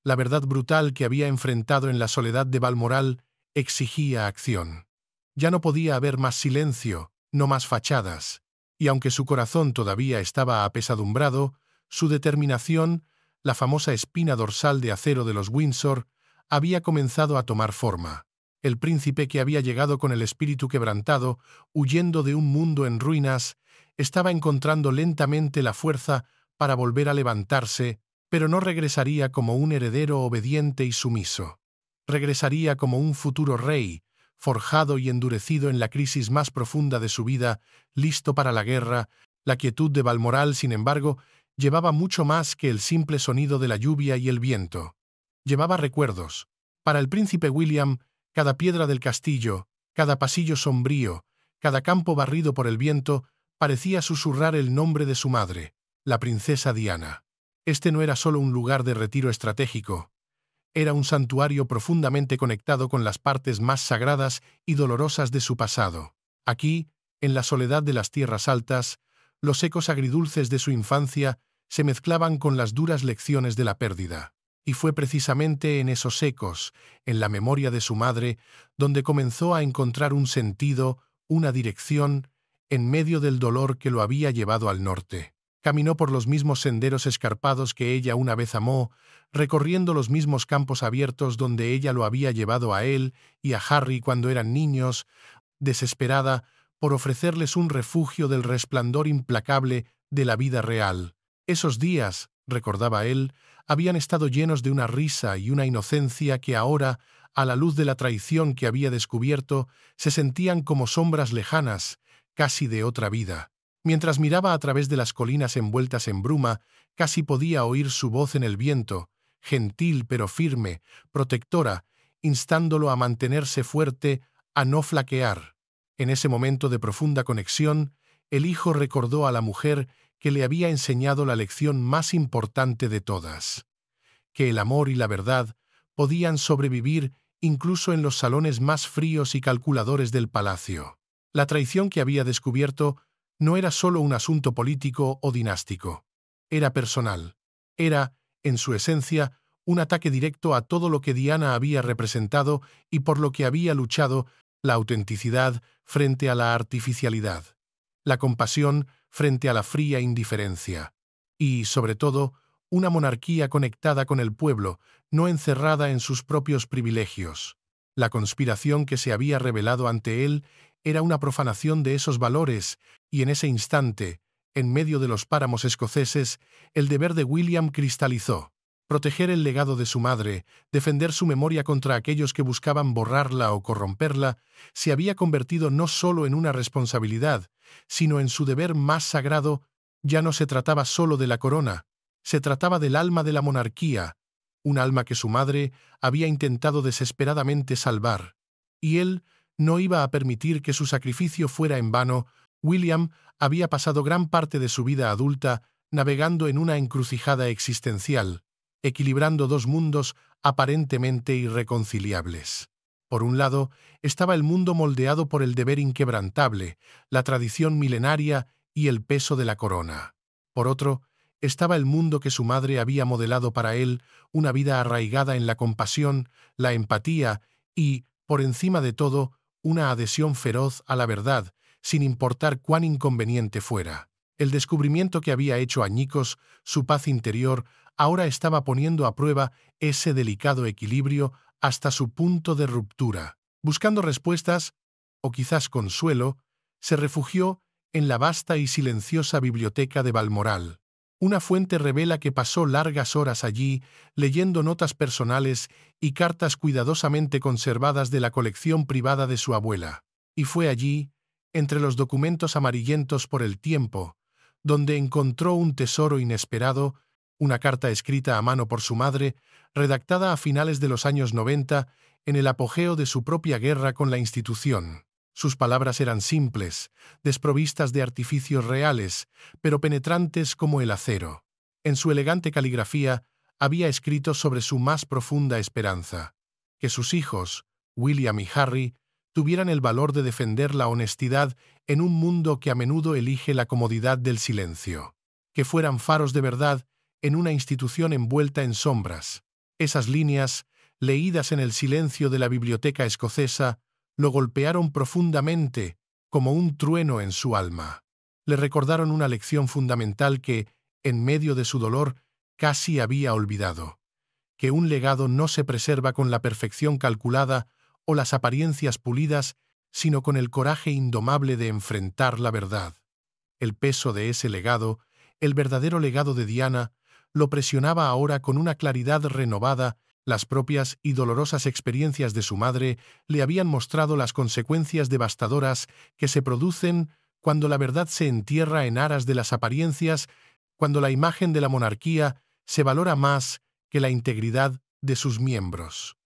La verdad brutal que había enfrentado en la soledad de Balmoral exigía acción. Ya no podía haber más silencio, no más fachadas, y aunque su corazón todavía estaba apesadumbrado, su determinación, la famosa espina dorsal de acero de los Windsor, había comenzado a tomar forma. El príncipe que había llegado con el espíritu quebrantado, huyendo de un mundo en ruinas, estaba encontrando lentamente la fuerza para volver a levantarse, pero no regresaría como un heredero obediente y sumiso. Regresaría como un futuro rey, forjado y endurecido en la crisis más profunda de su vida, listo para la guerra. La quietud de Balmoral, sin embargo, llevaba mucho más que el simple sonido de la lluvia y el viento. Llevaba recuerdos. Para el príncipe William, cada piedra del castillo, cada pasillo sombrío, cada campo barrido por el viento, parecía susurrar el nombre de su madre, la princesa Diana. Este no era solo un lugar de retiro estratégico. Era un santuario profundamente conectado con las partes más sagradas y dolorosas de su pasado. Aquí, en la soledad de las tierras altas, los ecos agridulces de su infancia se mezclaban con las duras lecciones de la pérdida. Y fue precisamente en esos ecos, en la memoria de su madre, donde comenzó a encontrar un sentido, una dirección, en medio del dolor que lo había llevado al norte. Caminó por los mismos senderos escarpados que ella una vez amó, recorriendo los mismos campos abiertos donde ella lo había llevado a él y a Harry cuando eran niños, desesperada por ofrecerles un refugio del resplandor implacable de la vida real. Esos días, recordaba él, habían estado llenos de una risa y una inocencia que ahora, a la luz de la traición que había descubierto, se sentían como sombras lejanas, casi de otra vida. Mientras miraba a través de las colinas envueltas en bruma, casi podía oír su voz en el viento, gentil pero firme, protectora, instándolo a mantenerse fuerte, a no flaquear. En ese momento de profunda conexión, el hijo recordó a la mujer que le había enseñado la lección más importante de todas, que el amor y la verdad podían sobrevivir incluso en los salones más fríos y calculadores del palacio. La traición que había descubierto no era solo un asunto político o dinástico. Era personal. Era, en su esencia, un ataque directo a todo lo que Diana había representado y por lo que había luchado, la autenticidad frente a la artificialidad, la compasión frente a la fría indiferencia, y, sobre todo, una monarquía conectada con el pueblo, no encerrada en sus propios privilegios. La conspiración que se había revelado ante él era una profanación de esos valores, y en ese instante, en medio de los páramos escoceses, el deber de William cristalizó. Proteger el legado de su madre, defender su memoria contra aquellos que buscaban borrarla o corromperla, se había convertido no solo en una responsabilidad, sino en su deber más sagrado. Ya no se trataba solo de la corona, se trataba del alma de la monarquía, un alma que su madre había intentado desesperadamente salvar. Y él no iba a permitir que su sacrificio fuera en vano. William había pasado gran parte de su vida adulta navegando en una encrucijada existencial, equilibrando dos mundos aparentemente irreconciliables. Por un lado, estaba el mundo moldeado por el deber inquebrantable, la tradición milenaria y el peso de la corona. Por otro, estaba el mundo que su madre había modelado para él, una vida arraigada en la compasión, la empatía y, por encima de todo, una adhesión feroz a la verdad, sin importar cuán inconveniente fuera. El descubrimiento que había hecho añicos, su paz interior, ahora estaba poniendo a prueba ese delicado equilibrio hasta su punto de ruptura. Buscando respuestas, o quizás consuelo, se refugió en la vasta y silenciosa biblioteca de Balmoral. Una fuente revela que pasó largas horas allí, leyendo notas personales y cartas cuidadosamente conservadas de la colección privada de su abuela. Y fue allí, entre los documentos amarillentos por el tiempo, donde encontró un tesoro inesperado, una carta escrita a mano por su madre, redactada a finales de los años 90, en el apogeo de su propia guerra con la institución. Sus palabras eran simples, desprovistas de artificios reales, pero penetrantes como el acero. En su elegante caligrafía había escrito sobre su más profunda esperanza: que sus hijos, William y Harry, tuvieran el valor de defender la honestidad en un mundo que a menudo elige la comodidad del silencio. Que fueran faros de verdad en una institución envuelta en sombras. Esas líneas, leídas en el silencio de la biblioteca escocesa, lo golpearon profundamente, como un trueno en su alma. Le recordaron una lección fundamental que, en medio de su dolor, casi había olvidado: que un legado no se preserva con la perfección calculada o las apariencias pulidas, sino con el coraje indomable de enfrentar la verdad. El peso de ese legado, el verdadero legado de Diana, lo presionaba ahora con una claridad renovada. Las propias y dolorosas experiencias de su madre le habían mostrado las consecuencias devastadoras que se producen cuando la verdad se entierra en aras de las apariencias, cuando la imagen de la monarquía se valora más que la integridad de sus miembros.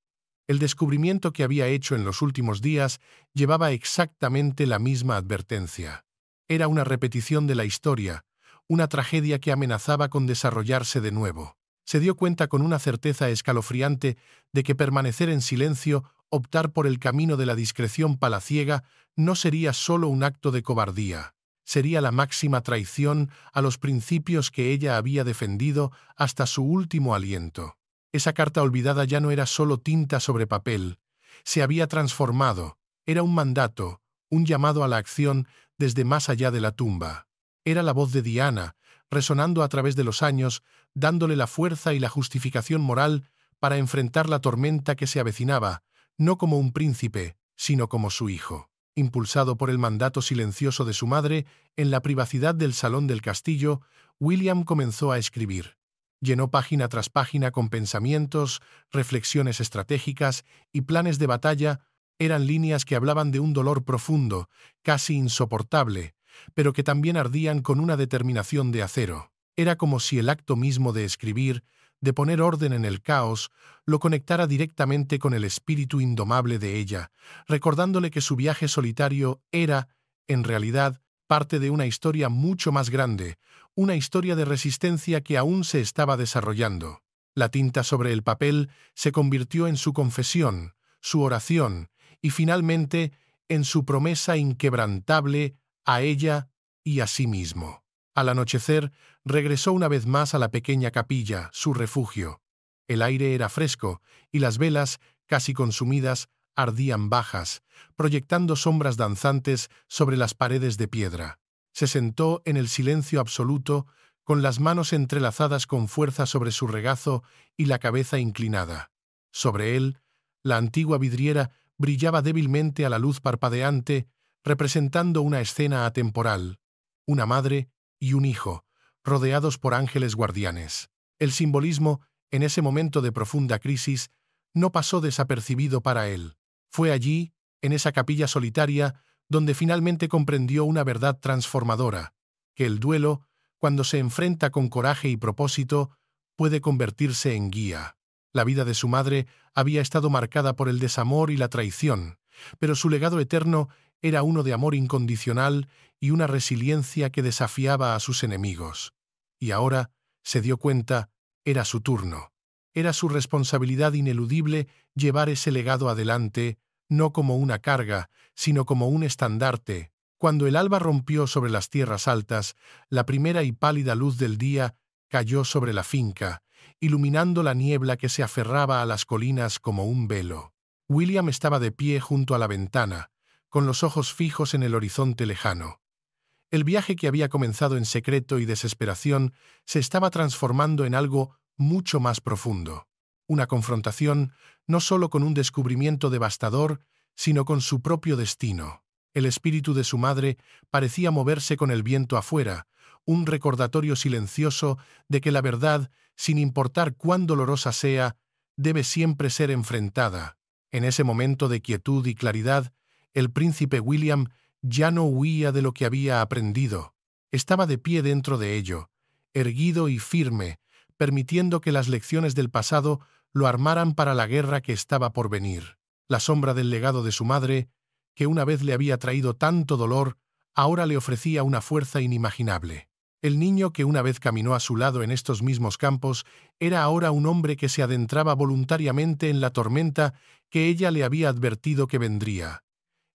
El descubrimiento que había hecho en los últimos días llevaba exactamente la misma advertencia. Era una repetición de la historia, una tragedia que amenazaba con desarrollarse de nuevo. Se dio cuenta con una certeza escalofriante de que permanecer en silencio, optar por el camino de la discreción palaciega, no sería solo un acto de cobardía. Sería la máxima traición a los principios que ella había defendido hasta su último aliento. Esa carta olvidada ya no era solo tinta sobre papel. Se había transformado. Era un mandato, un llamado a la acción desde más allá de la tumba. Era la voz de Diana, resonando a través de los años, dándole la fuerza y la justificación moral para enfrentar la tormenta que se avecinaba, no como un príncipe, sino como su hijo. Impulsado por el mandato silencioso de su madre, en la privacidad del salón del castillo, William comenzó a escribir. Llenó página tras página con pensamientos, reflexiones estratégicas y planes de batalla. Eran líneas que hablaban de un dolor profundo, casi insoportable, pero que también ardían con una determinación de acero. Era como si el acto mismo de escribir, de poner orden en el caos, lo conectara directamente con el espíritu indomable de ella, recordándole que su viaje solitario era, en realidad, parte de una historia mucho más grande, una historia de resistencia que aún se estaba desarrollando. La tinta sobre el papel se convirtió en su confesión, su oración, y finalmente en su promesa inquebrantable a ella y a sí mismo. Al anochecer, regresó una vez más a la pequeña capilla, su refugio. El aire era fresco y las velas, casi consumidas, ardían bajas, proyectando sombras danzantes sobre las paredes de piedra. Se sentó en el silencio absoluto, con las manos entrelazadas con fuerza sobre su regazo y la cabeza inclinada. Sobre él, la antigua vidriera brillaba débilmente a la luz parpadeante, representando una escena atemporal, una madre y un hijo, rodeados por ángeles guardianes. El simbolismo, en ese momento de profunda crisis, no pasó desapercibido para él. Fue allí, en esa capilla solitaria, donde finalmente comprendió una verdad transformadora, que el duelo, cuando se enfrenta con coraje y propósito, puede convertirse en guía. La vida de su madre había estado marcada por el desamor y la traición, pero su legado eterno era uno de amor incondicional y una resiliencia que desafiaba a sus enemigos. Y ahora, se dio cuenta, era su turno. Era su responsabilidad ineludible llevar ese legado adelante, no como una carga, sino como un estandarte. Cuando el alba rompió sobre las tierras altas, la primera y pálida luz del día cayó sobre la finca, iluminando la niebla que se aferraba a las colinas como un velo. William estaba de pie junto a la ventana, con los ojos fijos en el horizonte lejano. El viaje que había comenzado en secreto y desesperación se estaba transformando en algo mucho más profundo. Una confrontación no solo con un descubrimiento devastador, sino con su propio destino. El espíritu de su madre parecía moverse con el viento afuera, un recordatorio silencioso de que la verdad, sin importar cuán dolorosa sea, debe siempre ser enfrentada. En ese momento de quietud y claridad, el príncipe William ya no huía de lo que había aprendido. Estaba de pie dentro de ello, erguido y firme, permitiendo que las lecciones del pasado lo armaran para la guerra que estaba por venir. La sombra del legado de su madre, que una vez le había traído tanto dolor, ahora le ofrecía una fuerza inimaginable. El niño que una vez caminó a su lado en estos mismos campos era ahora un hombre que se adentraba voluntariamente en la tormenta que ella le había advertido que vendría.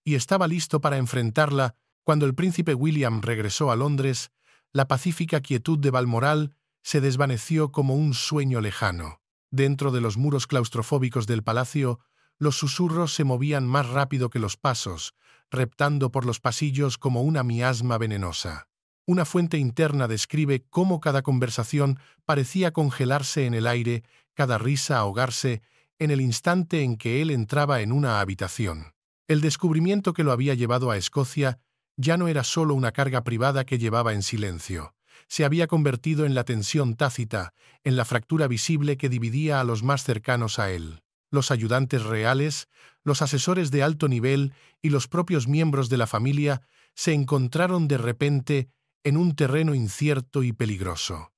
Y estaba listo para enfrentarla. Cuando el príncipe William regresó a Londres, la pacífica quietud de Balmoral se desvaneció como un sueño lejano. Dentro de los muros claustrofóbicos del palacio, los susurros se movían más rápido que los pasos, reptando por los pasillos como una miasma venenosa. Una fuente interna describe cómo cada conversación parecía congelarse en el aire, cada risa ahogarse, en el instante en que él entraba en una habitación. El descubrimiento que lo había llevado a Escocia ya no era solo una carga privada que llevaba en silencio. Se había convertido en la tensión tácita, en la fractura visible que dividía a los más cercanos a él. Los ayudantes reales, los asesores de alto nivel y los propios miembros de la familia se encontraron de repente en un terreno incierto y peligroso.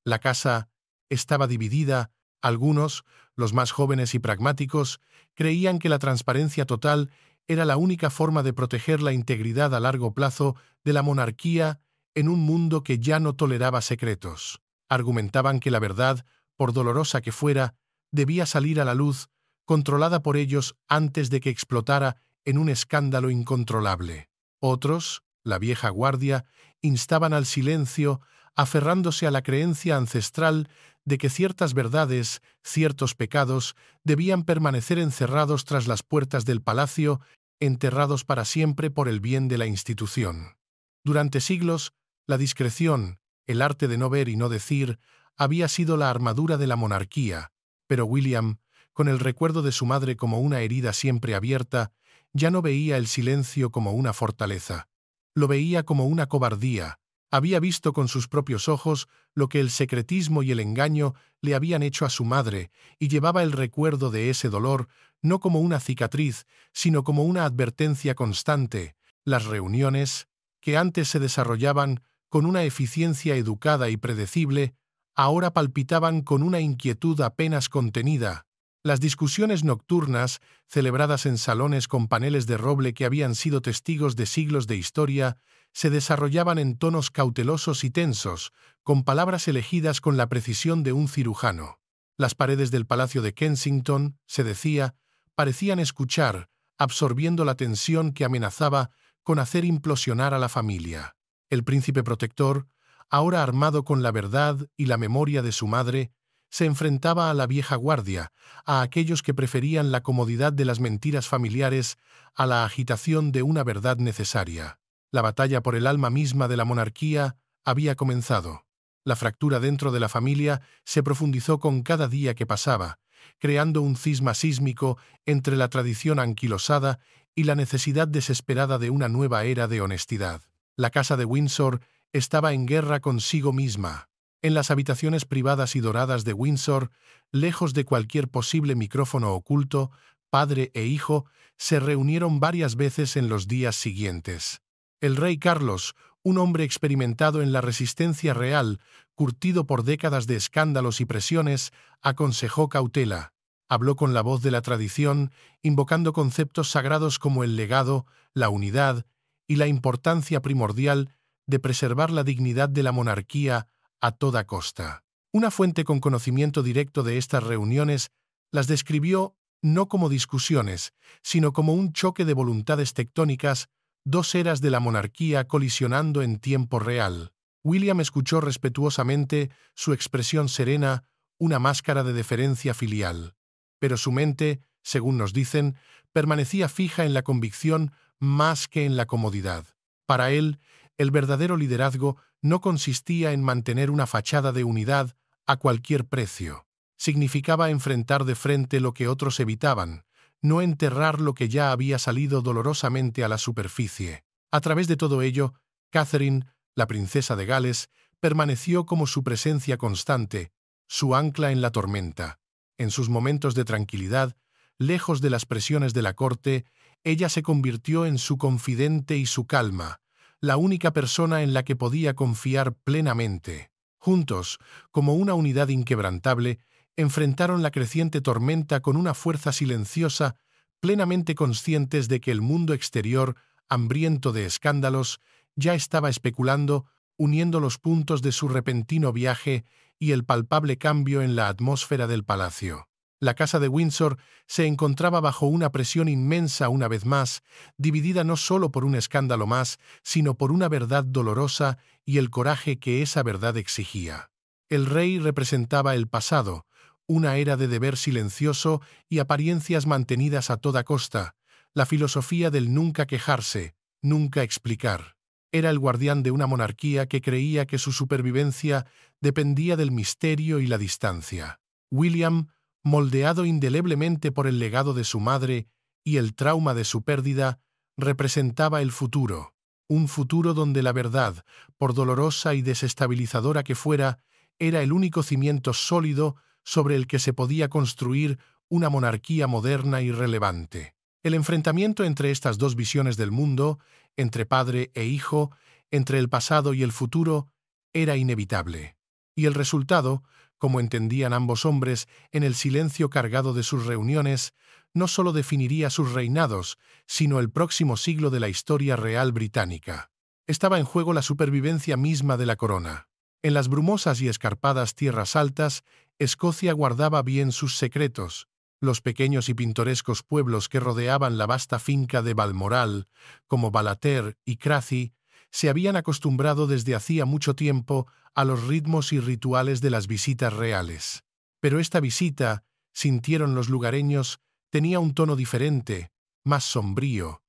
La casa estaba dividida. Algunos, los más jóvenes y pragmáticos, creían que la transparencia total era la única forma de proteger la integridad a largo plazo de la monarquía en un mundo que ya no toleraba secretos. Argumentaban que la verdad, por dolorosa que fuera, debía salir a la luz, controlada por ellos antes de que explotara en un escándalo incontrolable. Otros, la vieja guardia, instaban al silencio, aferrándose a la creencia ancestral de que ciertas verdades, ciertos pecados, debían permanecer encerrados tras las puertas del palacio, enterrados para siempre por el bien de la institución. Durante siglos, la discreción, el arte de no ver y no decir, había sido la armadura de la monarquía, pero William, con el recuerdo de su madre como una herida siempre abierta, ya no veía el silencio como una fortaleza. Lo veía como una cobardía. Había visto con sus propios ojos lo que el secretismo y el engaño le habían hecho a su madre, y llevaba el recuerdo de ese dolor no como una cicatriz, sino como una advertencia constante. Las reuniones, que antes se desarrollaban con una eficiencia educada y predecible, ahora palpitaban con una inquietud apenas contenida. Las discusiones nocturnas, celebradas en salones con paneles de roble que habían sido testigos de siglos de historia, se desarrollaban en tonos cautelosos y tensos, con palabras elegidas con la precisión de un cirujano. Las paredes del Palacio de Kensington, se decía, parecían escuchar, absorbiendo la tensión que amenazaba con hacer implosionar a la familia. El príncipe protector, ahora armado con la verdad y la memoria de su madre, se enfrentaba a la vieja guardia, a aquellos que preferían la comodidad de las mentiras familiares a la agitación de una verdad necesaria. La batalla por el alma misma de la monarquía había comenzado. La fractura dentro de la familia se profundizó con cada día que pasaba, creando un cisma sísmico entre la tradición anquilosada y la necesidad desesperada de una nueva era de honestidad. La casa de Windsor estaba en guerra consigo misma. En las habitaciones privadas y doradas de Windsor, lejos de cualquier posible micrófono oculto, padre e hijo se reunieron varias veces en los días siguientes. El rey Carlos, un hombre experimentado en la resistencia real, curtido por décadas de escándalos y presiones, aconsejó cautela. Habló con la voz de la tradición, invocando conceptos sagrados como el legado, la unidad y la importancia primordial de preservar la dignidad de la monarquía a toda costa. Una fuente con conocimiento directo de estas reuniones las describió no como discusiones, sino como un choque de voluntades tectónicas, dos eras de la monarquía colisionando en tiempo real. William escuchó respetuosamente, su expresión serena, una máscara de deferencia filial. Pero su mente, según nos dicen, permanecía fija en la convicción más que en la comodidad. Para él, el verdadero liderazgo no consistía en mantener una fachada de unidad a cualquier precio. Significaba enfrentar de frente lo que otros evitaban, no enterrar lo que ya había salido dolorosamente a la superficie. A través de todo ello, Catherine, la princesa de Gales, permaneció como su presencia constante, su ancla en la tormenta. En sus momentos de tranquilidad, lejos de las presiones de la corte, ella se convirtió en su confidente y su calma, la única persona en la que podía confiar plenamente. Juntos, como una unidad inquebrantable, enfrentaron la creciente tormenta con una fuerza silenciosa, plenamente conscientes de que el mundo exterior, hambriento de escándalos, ya estaba especulando, uniendo los puntos de su repentino viaje y el palpable cambio en la atmósfera del palacio. La casa de Windsor se encontraba bajo una presión inmensa una vez más, dividida no solo por un escándalo más, sino por una verdad dolorosa y el coraje que esa verdad exigía. El rey representaba el pasado, una era de deber silencioso y apariencias mantenidas a toda costa, la filosofía del nunca quejarse, nunca explicar. Era el guardián de una monarquía que creía que su supervivencia dependía del misterio y la distancia. William, moldeado indeleblemente por el legado de su madre y el trauma de su pérdida, representaba el futuro, un futuro donde la verdad, por dolorosa y desestabilizadora que fuera, era el único cimiento sólido sobre el que se podía construir una monarquía moderna y relevante. El enfrentamiento entre estas dos visiones del mundo, entre padre e hijo, entre el pasado y el futuro, era inevitable. Y el resultado, como entendían ambos hombres en el silencio cargado de sus reuniones, no solo definiría sus reinados, sino el próximo siglo de la historia real británica. Estaba en juego la supervivencia misma de la corona. En las brumosas y escarpadas tierras altas, Escocia guardaba bien sus secretos. Los pequeños y pintorescos pueblos que rodeaban la vasta finca de Balmoral, como Ballater y Crathy, se habían acostumbrado desde hacía mucho tiempo a los ritmos y rituales de las visitas reales. Pero esta visita, sintieron los lugareños, tenía un tono diferente, más sombrío.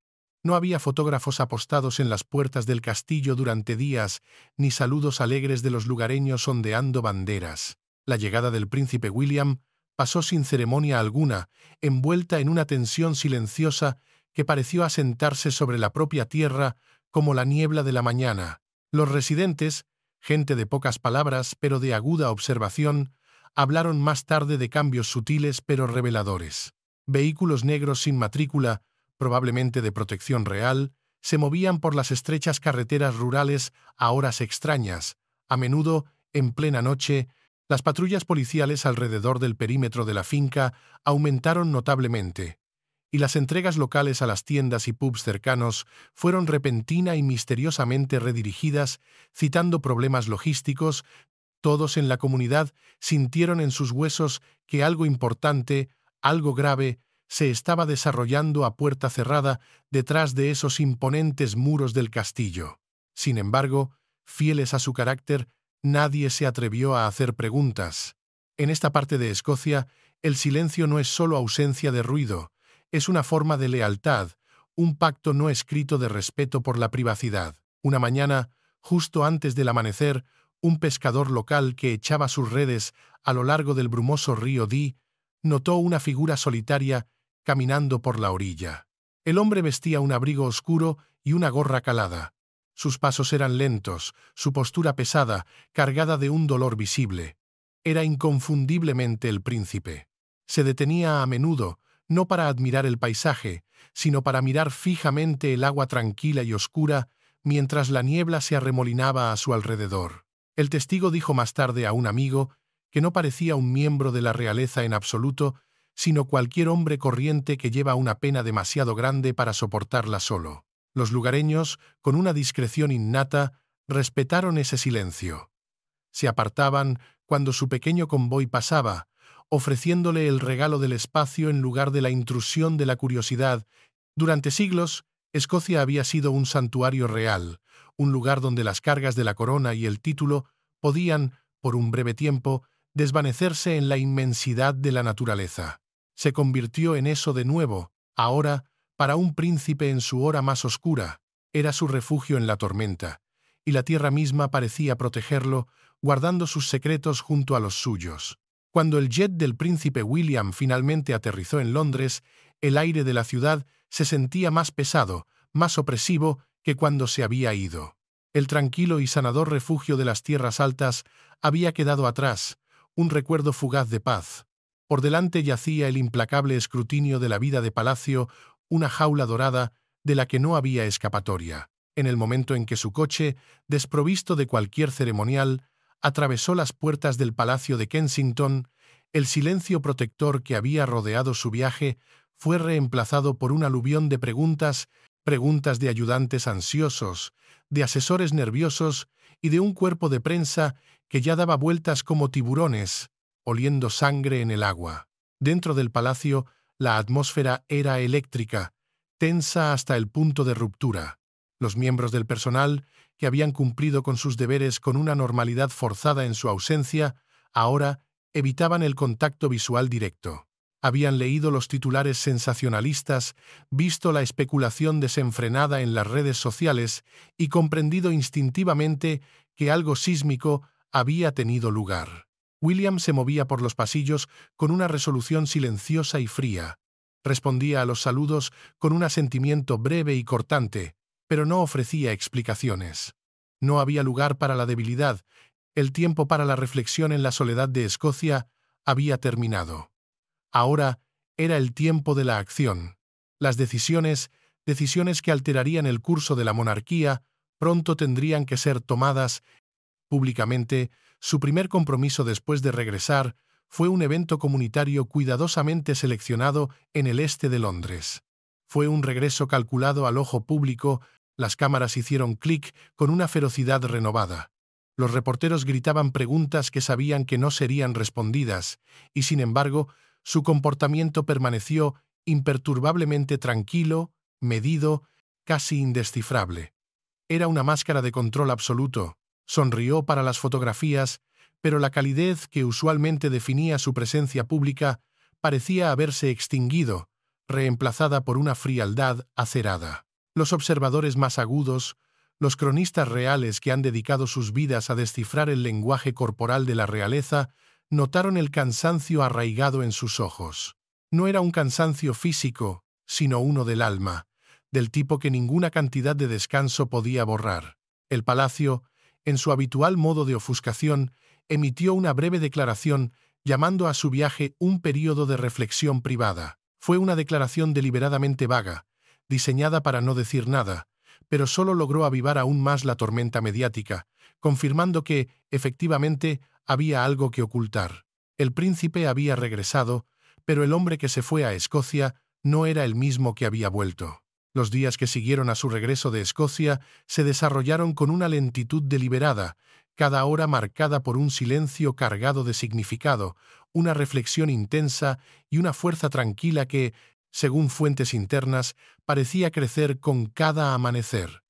No había fotógrafos apostados en las puertas del castillo durante días, ni saludos alegres de los lugareños ondeando banderas. La llegada del príncipe William pasó sin ceremonia alguna, envuelta en una tensión silenciosa que pareció asentarse sobre la propia tierra como la niebla de la mañana. Los residentes, gente de pocas palabras pero de aguda observación, hablaron más tarde de cambios sutiles pero reveladores. Vehículos negros sin matrícula, probablemente de protección real, se movían por las estrechas carreteras rurales a horas extrañas. A menudo, en plena noche, las patrullas policiales alrededor del perímetro de la finca aumentaron notablemente, y las entregas locales a las tiendas y pubs cercanos fueron repentina y misteriosamente redirigidas, citando problemas logísticos. Todos en la comunidad sintieron en sus huesos que algo importante, algo grave, se estaba desarrollando a puerta cerrada detrás de esos imponentes muros del castillo. Sin embargo, fieles a su carácter, nadie se atrevió a hacer preguntas. En esta parte de Escocia, el silencio no es solo ausencia de ruido, es una forma de lealtad, un pacto no escrito de respeto por la privacidad. Una mañana, justo antes del amanecer, un pescador local que echaba sus redes a lo largo del brumoso río Dee notó una figura solitaria caminando por la orilla. El hombre vestía un abrigo oscuro y una gorra calada. Sus pasos eran lentos, su postura pesada, cargada de un dolor visible. Era inconfundiblemente el príncipe. Se detenía a menudo, no para admirar el paisaje, sino para mirar fijamente el agua tranquila y oscura, mientras la niebla se arremolinaba a su alrededor. El testigo dijo más tarde a un amigo que no parecía un miembro de la realeza en absoluto, sino cualquier hombre corriente que lleva una pena demasiado grande para soportarla solo. Los lugareños, con una discreción innata, respetaron ese silencio. Se apartaban cuando su pequeño convoy pasaba, ofreciéndole el regalo del espacio en lugar de la intrusión de la curiosidad. Durante siglos, Escocia había sido un santuario real, un lugar donde las cargas de la corona y el título podían, por un breve tiempo, desvanecerse en la inmensidad de la naturaleza. Se convirtió en eso de nuevo, ahora, para un príncipe en su hora más oscura. Era su refugio en la tormenta, y la tierra misma parecía protegerlo, guardando sus secretos junto a los suyos. Cuando el jet del príncipe William finalmente aterrizó en Londres, el aire de la ciudad se sentía más pesado, más opresivo que cuando se había ido. El tranquilo y sanador refugio de las tierras altas había quedado atrás, un recuerdo fugaz de paz. Por delante yacía el implacable escrutinio de la vida de palacio, una jaula dorada de la que no había escapatoria. En el momento en que su coche, desprovisto de cualquier ceremonial, atravesó las puertas del Palacio de Kensington, el silencio protector que había rodeado su viaje fue reemplazado por un aluvión de preguntas de ayudantes ansiosos, de asesores nerviosos y de un cuerpo de prensa que ya daba vueltas como tiburones, oliendo sangre en el agua. Dentro del palacio, la atmósfera era eléctrica, tensa hasta el punto de ruptura. Los miembros del personal, que habían cumplido con sus deberes con una normalidad forzada en su ausencia, ahora evitaban el contacto visual directo. Habían leído los titulares sensacionalistas, visto la especulación desenfrenada en las redes sociales y comprendido instintivamente que algo sísmico había tenido lugar. William se movía por los pasillos con una resolución silenciosa y fría. Respondía a los saludos con un asentimiento breve y cortante, pero no ofrecía explicaciones. No había lugar para la debilidad. El tiempo para la reflexión en la soledad de Escocia había terminado. Ahora era el tiempo de la acción. Las decisiones que alterarían el curso de la monarquía, pronto tendrían que ser tomadas. Públicamente, su primer compromiso después de regresar fue un evento comunitario cuidadosamente seleccionado en el este de Londres. Fue un regreso calculado al ojo público. Las cámaras hicieron clic con una ferocidad renovada. Los reporteros gritaban preguntas que sabían que no serían respondidas, y sin embargo, su comportamiento permaneció imperturbablemente tranquilo, medido, casi indescifrable. Era una máscara de control absoluto. Sonrió para las fotografías, pero la calidez que usualmente definía su presencia pública parecía haberse extinguido, reemplazada por una frialdad acerada. Los observadores más agudos, los cronistas reales que han dedicado sus vidas a descifrar el lenguaje corporal de la realeza, notaron el cansancio arraigado en sus ojos. No era un cansancio físico, sino uno del alma, del tipo que ninguna cantidad de descanso podía borrar. El palacio, en su habitual modo de ofuscación, emitió una breve declaración llamando a su viaje un período de reflexión privada. Fue una declaración deliberadamente vaga, diseñada para no decir nada, pero solo logró avivar aún más la tormenta mediática, confirmando que, efectivamente, había algo que ocultar. El príncipe había regresado, pero el hombre que se fue a Escocia no era el mismo que había vuelto. Los días que siguieron a su regreso de Escocia se desarrollaron con una lentitud deliberada, cada hora marcada por un silencio cargado de significado, una reflexión intensa y una fuerza tranquila que, según fuentes internas, parecía crecer con cada amanecer.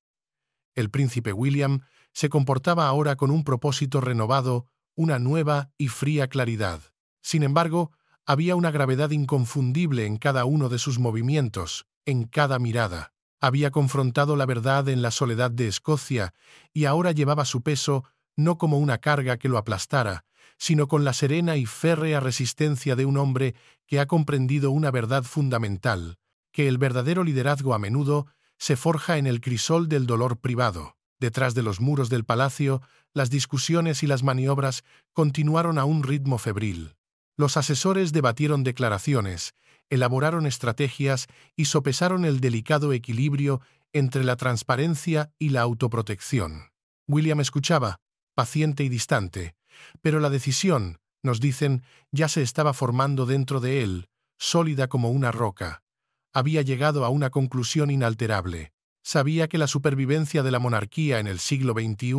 El príncipe William se comportaba ahora con un propósito renovado, una nueva y fría claridad. Sin embargo, había una gravedad inconfundible en cada uno de sus movimientos, en cada mirada. Había confrontado la verdad en la soledad de Escocia y ahora llevaba su peso no como una carga que lo aplastara, sino con la serena y férrea resistencia de un hombre que ha comprendido una verdad fundamental, que el verdadero liderazgo a menudo se forja en el crisol del dolor privado. Detrás de los muros del palacio, las discusiones y las maniobras continuaron a un ritmo febril. Los asesores debatieron declaraciones, elaboraron estrategias y sopesaron el delicado equilibrio entre la transparencia y la autoprotección. William escuchaba, paciente y distante, pero la decisión, nos dicen, ya se estaba formando dentro de él, sólida como una roca. Había llegado a una conclusión inalterable. Sabía que la supervivencia de la monarquía en el siglo XXI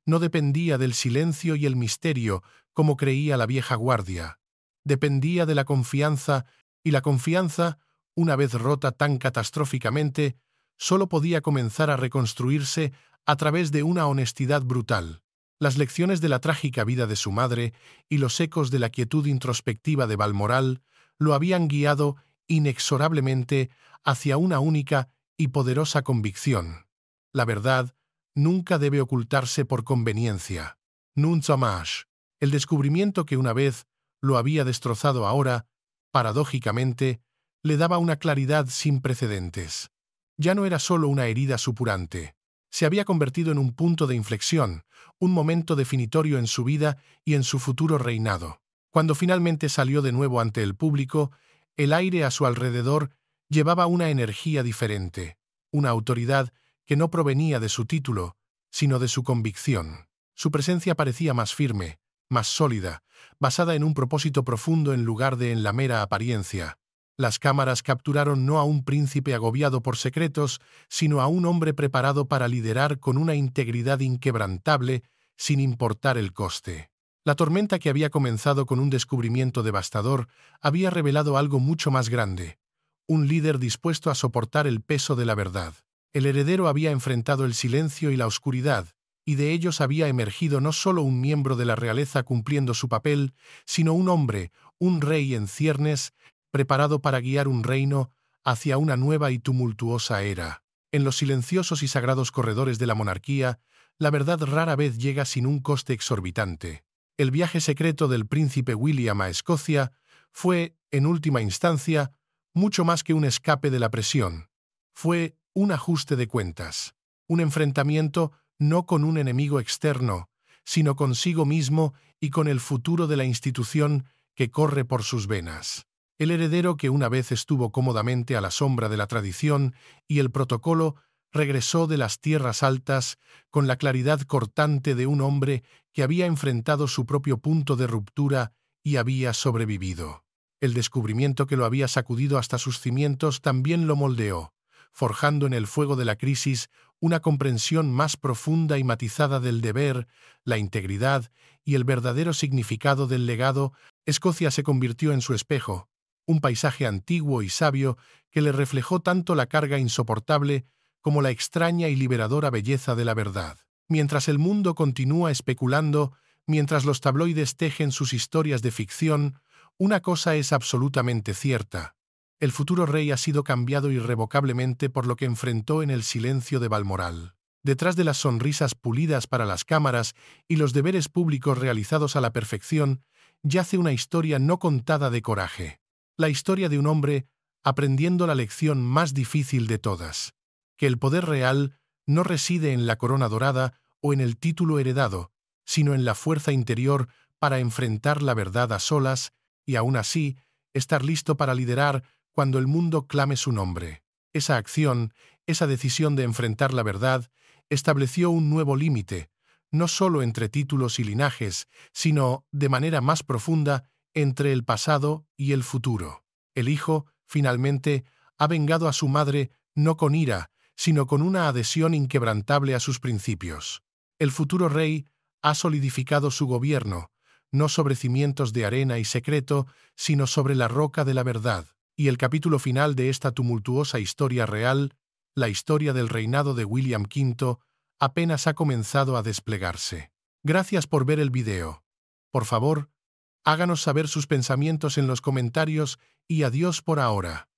no dependía del silencio y el misterio, como creía la vieja guardia. Dependía de la confianza, y la confianza, una vez rota tan catastróficamente, solo podía comenzar a reconstruirse a través de una honestidad brutal. Las lecciones de la trágica vida de su madre y los ecos de la quietud introspectiva de Balmoral lo habían guiado inexorablemente hacia una única y poderosa convicción. La verdad nunca debe ocultarse por conveniencia. Nun dommage. El descubrimiento que una vez lo había destrozado ahora, paradójicamente, le daba una claridad sin precedentes. Ya no era solo una herida supurante. Se había convertido en un punto de inflexión, un momento definitorio en su vida y en su futuro reinado. Cuando finalmente salió de nuevo ante el público, el aire a su alrededor llevaba una energía diferente, una autoridad que no provenía de su título, sino de su convicción. Su presencia parecía más firme, más sólida, basada en un propósito profundo en lugar de en la mera apariencia. Las cámaras capturaron no a un príncipe agobiado por secretos, sino a un hombre preparado para liderar con una integridad inquebrantable, sin importar el coste. La tormenta que había comenzado con un descubrimiento devastador había revelado algo mucho más grande: un líder dispuesto a soportar el peso de la verdad. El heredero había enfrentado el silencio y la oscuridad, y de ellos había emergido no solo un miembro de la realeza cumpliendo su papel, sino un hombre, un rey en ciernes, preparado para guiar un reino hacia una nueva y tumultuosa era. En los silenciosos y sagrados corredores de la monarquía, la verdad rara vez llega sin un coste exorbitante. El viaje secreto del príncipe William a Escocia fue, en última instancia, mucho más que un escape de la presión. Fue un ajuste de cuentas, un enfrentamiento no con un enemigo externo, sino consigo mismo y con el futuro de la institución que corre por sus venas. El heredero, que una vez estuvo cómodamente a la sombra de la tradición y el protocolo, regresó de las tierras altas con la claridad cortante de un hombre que había enfrentado su propio punto de ruptura y había sobrevivido. El descubrimiento que lo había sacudido hasta sus cimientos también lo moldeó, forjando en el fuego de la crisis una comprensión más profunda y matizada del deber, la integridad y el verdadero significado del legado. Escocia se convirtió en su espejo, un paisaje antiguo y sabio que le reflejó tanto la carga insoportable como la extraña y liberadora belleza de la verdad. Mientras el mundo continúa especulando, mientras los tabloides tejen sus historias de ficción, una cosa es absolutamente cierta: el futuro rey ha sido cambiado irrevocablemente por lo que enfrentó en el silencio de Balmoral. Detrás de las sonrisas pulidas para las cámaras y los deberes públicos realizados a la perfección, yace una historia no contada de coraje. La historia de un hombre aprendiendo la lección más difícil de todas: que el poder real no reside en la corona dorada o en el título heredado, sino en la fuerza interior para enfrentar la verdad a solas y, aún así, estar listo para liderar cuando el mundo clame su nombre. Esa acción, esa decisión de enfrentar la verdad, estableció un nuevo límite, no solo entre títulos y linajes, sino, de manera más profunda, entre el pasado y el futuro. El hijo, finalmente, ha vengado a su madre no con ira, sino con una adhesión inquebrantable a sus principios. El futuro rey ha solidificado su gobierno, no sobre cimientos de arena y secreto, sino sobre la roca de la verdad. Y el capítulo final de esta tumultuosa historia real, la historia del reinado de William V, apenas ha comenzado a desplegarse. Gracias por ver el video. Por favor, háganos saber sus pensamientos en los comentarios y adiós por ahora.